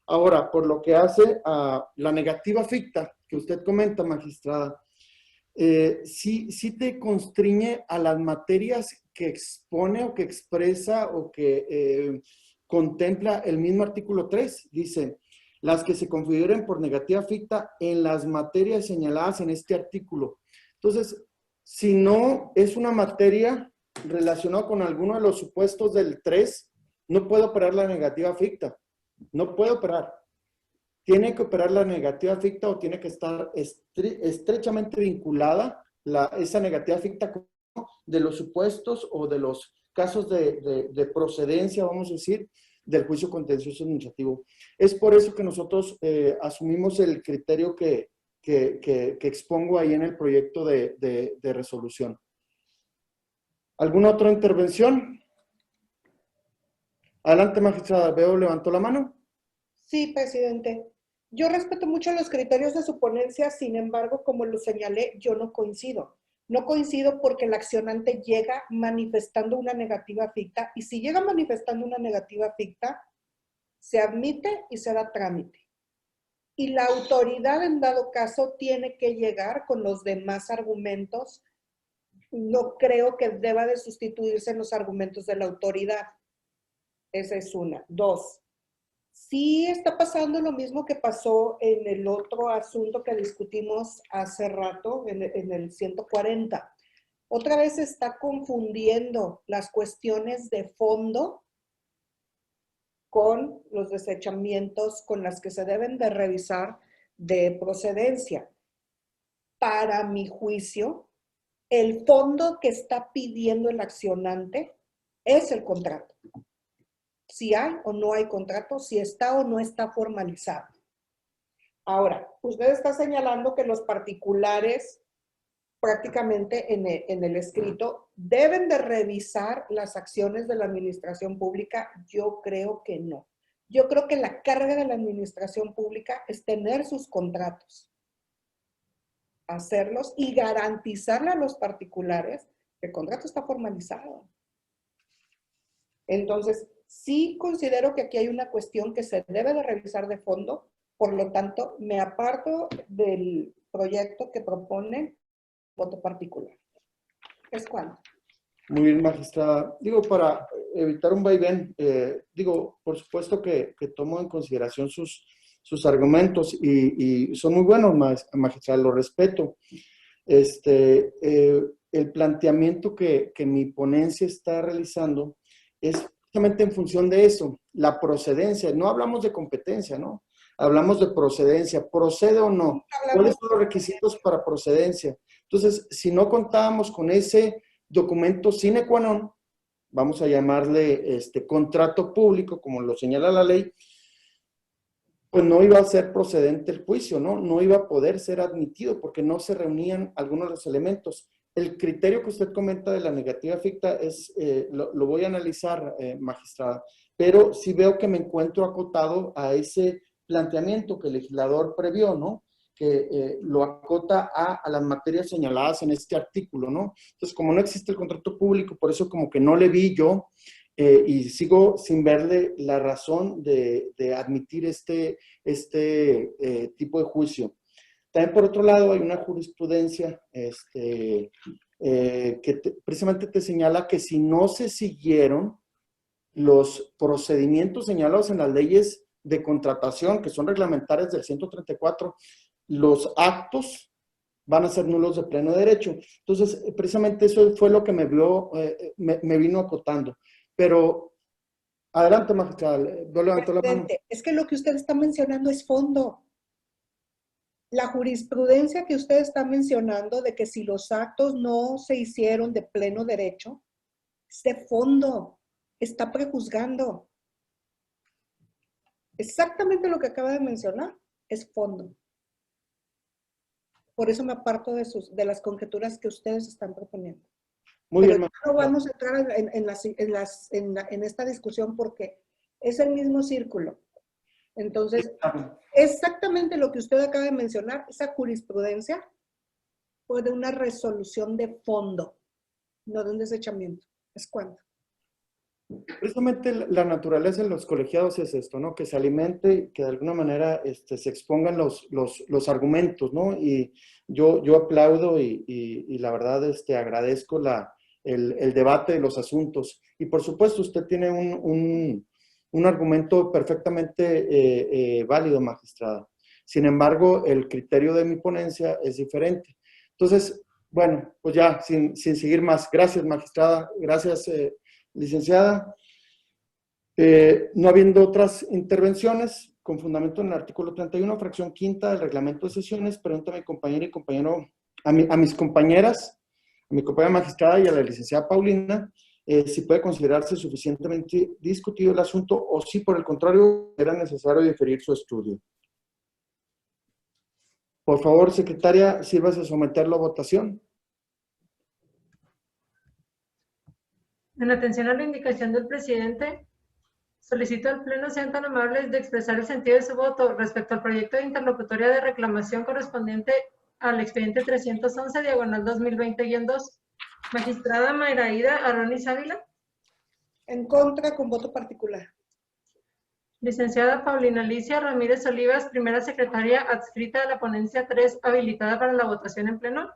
Ahora, por lo que hace a la negativa ficta que usted comenta, magistrada, sí te constriñe a las materias que expone o que expresa o que contempla el mismo artículo 3. Dice, las que se configuren por negativa ficta en las materias señaladas en este artículo. Entonces, si no es una materia relacionada con alguno de los supuestos del 3, no puede operar la negativa ficta. No puede operar. Tiene que operar la negativa ficta o tiene que estar estrechamente vinculada esa negativa ficta de los supuestos o de los casos de procedencia, vamos a decir, del juicio contencioso administrativo. Es por eso que nosotros asumimos el criterio que expongo ahí en el proyecto de resolución. ¿Alguna otra intervención? Adelante, magistrada. Veo, levantó la mano. Sí, presidente. Yo respeto mucho los criterios de su ponencia, sin embargo, como lo señalé, yo no coincido. No coincido porque el accionante llega manifestando una negativa ficta y si llega manifestando una negativa ficta, se admite y se da trámite. Y la autoridad en dado caso tiene que llegar con los demás argumentos. No creo que deba de sustituirse en los argumentos de la autoridad. Esa es una. Dos, sí está pasando lo mismo que pasó en el otro asunto que discutimos hace rato, en el 140. Otra vez se está confundiendo las cuestiones de fondo con los desechamientos con las que se deben de revisar de procedencia. Para mi juicio, el fondo que está pidiendo el accionante es el contrato. Si hay o no hay contrato, si está o no está formalizado. Ahora, usted está señalando que los particulares prácticamente en el escrito deben de revisar las acciones de la administración pública. Yo creo que no. Yo creo que la carga de la administración pública es tener sus contratos, hacerlos y garantizarle a los particulares que el contrato está formalizado. Entonces, sí considero que aquí hay una cuestión que se debe de revisar de fondo, por lo tanto, me aparto del proyecto que propone voto particular. ¿Es cuándo? Muy bien, magistrada. Digo, para evitar un vaivén, digo, por supuesto que tomo en consideración sus argumentos y son muy buenos, magistrada, lo respeto. El planteamiento que mi ponencia está realizando es justamente en función de eso, la procedencia. No hablamos de competencia, ¿no? Hablamos de procedencia. ¿Procede o no? ¿Cuáles son los requisitos para procedencia? Entonces, si no contábamos con ese documento sine qua non, vamos a llamarle contrato público, como lo señala la ley, pues no iba a ser procedente el juicio, ¿no? No iba a poder ser admitido porque no se reunían algunos de los elementos. El criterio que usted comenta de la negativa ficta lo voy a analizar, magistrada, pero sí veo que me encuentro acotado a ese planteamiento que el legislador previó, ¿no? Que lo acota a las materias señaladas en este artículo, ¿no? Entonces, como no existe el contrato público, por eso como que no le vi yo y sigo sin verle la razón de admitir este tipo de juicio. También, por otro lado, hay una jurisprudencia precisamente te señala que si no se siguieron los procedimientos señalados en las leyes de contratación, que son reglamentarias del 134, los actos van a ser nulos de pleno derecho. Entonces, precisamente eso fue lo que me vino acotando. Pero, adelante, magistrada. Es que lo que usted está mencionando es fondo. La jurisprudencia que usted está mencionando de que si los actos no se hicieron de pleno derecho, es de fondo, está prejuzgando. Exactamente lo que acaba de mencionar es fondo. Por eso me aparto de las conjeturas que ustedes están proponiendo. Muy bien, no vamos a entrar en esta discusión porque es el mismo círculo. Entonces, exactamente lo que usted acaba de mencionar, esa jurisprudencia fue de una resolución de fondo, no de un desechamiento. ¿Es cuánto? Precisamente la naturaleza de los colegiados es esto, ¿no? Que se alimente, que de alguna manera se expongan los argumentos, ¿no? Y yo aplaudo y la verdad agradezco el debate de los asuntos. Y por supuesto, usted tiene un argumento perfectamente válido, magistrada. Sin embargo, el criterio de mi ponencia es diferente. Entonces, bueno, pues ya, sin seguir más. Gracias, magistrada. Gracias, licenciada. No habiendo otras intervenciones, con fundamento en el artículo 31, fracción quinta del reglamento de sesiones, pregunto a mi compañera y compañero, a mis compañeras, a mi compañera magistrada y a la licenciada Paulina, si puede considerarse suficientemente discutido el asunto o si por el contrario era necesario diferir su estudio. Por favor, secretaria, sírvase a someterlo a votación. En atención a la indicación del presidente, solicito al Pleno sean tan amables de expresar el sentido de su voto respecto al proyecto de interlocutoria de reclamación correspondiente al expediente 311, diagonal 2020-2. Magistrada Mayraida Aronis Ávila. En contra, con voto particular. Licenciada Paulina Alicia Ramírez Olivas, primera secretaria adscrita de la ponencia 3, habilitada para la votación en pleno.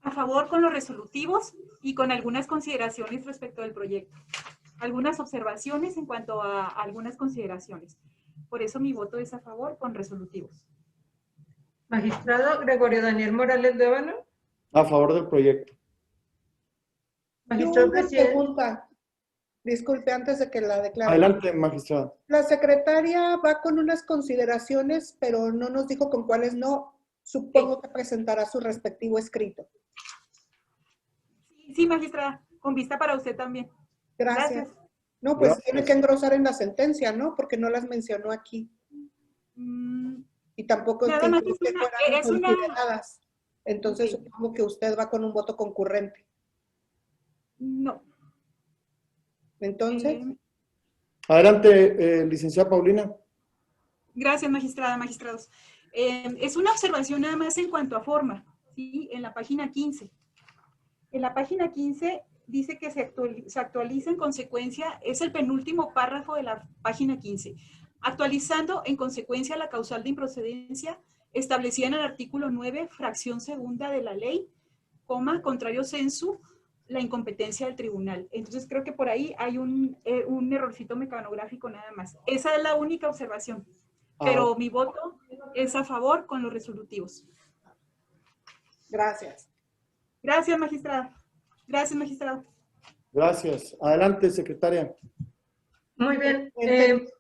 A favor con los resolutivos y con algunas consideraciones respecto del proyecto. Algunas observaciones en cuanto a algunas consideraciones. Por eso mi voto es a favor con resolutivos. Magistrado Gregorio Daniel Morales Lévano. A favor del proyecto. Magistrado presidente. Pregunta. Disculpe, antes de que la declare. Adelante, magistrado. La secretaria va con unas consideraciones, pero no nos dijo con cuáles no. Supongo que presentará su respectivo escrito. Sí, magistrada, con vista para usted también. Gracias. No, pues Gracias. tiene que engrosar en la sentencia, ¿no? Porque no las mencionó aquí. Y tampoco nada más es una... Entonces okay. Supongo que usted va con un voto concurrente. No. Entonces. Adelante, licenciada Paulina. Gracias, magistrada, magistrados. Es una observación nada más en cuanto a forma, ¿sí? En la página 15. En la página 15 dice que se actualiza en consecuencia, es el penúltimo párrafo de la página 15. Actualizando en consecuencia la causal de improcedencia establecida en el artículo 9, fracción segunda de la ley, contrario sensu, la incompetencia del tribunal. Entonces creo que por ahí hay un errorcito mecanográfico nada más. Esa es la única observación, pero mi voto es a favor con los resolutivos. Gracias. Gracias, magistrada. Gracias, magistrado. Gracias. Adelante, secretaria. Muy bien.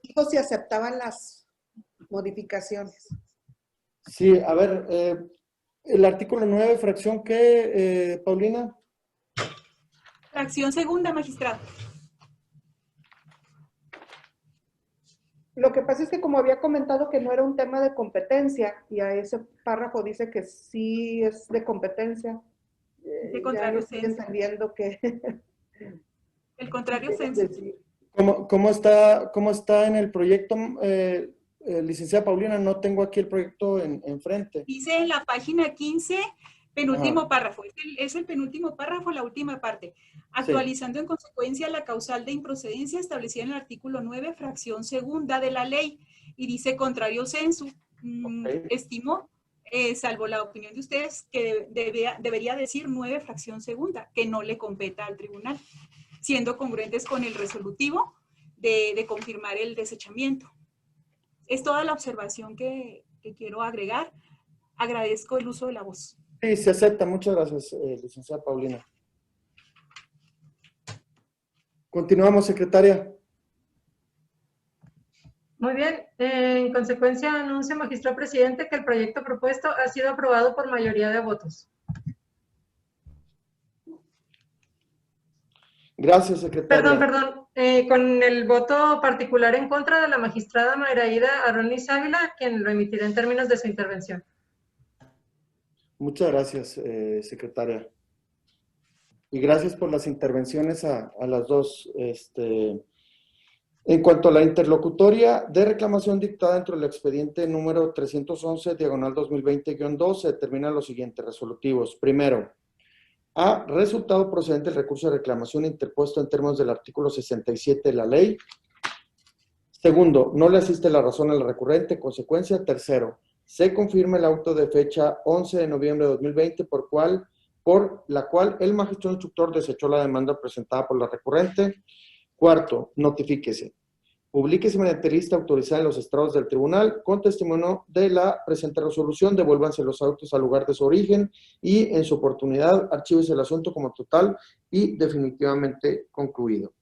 Dijo si aceptaban las modificaciones. Sí, a ver, el artículo 9, fracción ¿qué, Paulina? Fracción segunda, magistrado. Lo que pasa es que como había comentado que no era un tema de competencia, y a ese párrafo dice que sí es de competencia, De contrario ya estoy sensu. entendiendo que... El contrario sensu. ¿Cómo está en el proyecto, licenciada Paulina? No tengo aquí el proyecto enfrente. Dice en la página 15, penúltimo párrafo. Es el penúltimo párrafo, la última parte. Actualizando en consecuencia la causal de improcedencia establecida en el artículo 9, fracción segunda de la ley. Y dice contrario sensu. Estimo, salvo la opinión de ustedes, que debería decir 9, fracción segunda, que no le competa al tribunal, siendo congruentes con el resolutivo de confirmar el desechamiento. Es toda la observación que quiero agregar. Agradezco el uso de la voz. Sí, se acepta. Muchas gracias, licenciada Paulina. Continuamos, secretaria. Muy bien. En consecuencia, anuncio, magistrado presidente, que el proyecto propuesto ha sido aprobado por mayoría de votos. Gracias, secretaria. Perdón. Con el voto particular en contra de la magistrada Mayraída Aronis Ávila, quien lo emitirá en términos de su intervención. Muchas gracias, secretaria. Y gracias por las intervenciones a las dos. En cuanto a la interlocutoria de reclamación dictada dentro del expediente número 311, diagonal 2020-2, se determinan los siguientes resolutivos. Primero, A, resultado procedente del recurso de reclamación interpuesto en términos del artículo 67 de la ley. Segundo, no le asiste la razón al recurrente. Consecuencia, tercero, se confirma el auto de fecha 11 de noviembre de 2020 por la cual el magistrado instructor desechó la demanda presentada por la recurrente. Cuarto, notifíquese. Publíquese mediante lista autorizada en los estrados del tribunal con testimonio de la presente resolución, devuélvanse los autos al lugar de su origen y en su oportunidad archívese el asunto como total y definitivamente concluido.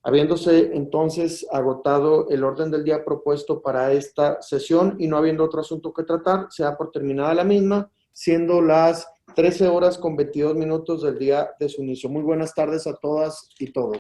Habiéndose entonces agotado el orden del día propuesto para esta sesión y no habiendo otro asunto que tratar, se da por terminada la misma, siendo las 13 horas con 22 minutos del día de su inicio. Muy buenas tardes a todas y todos.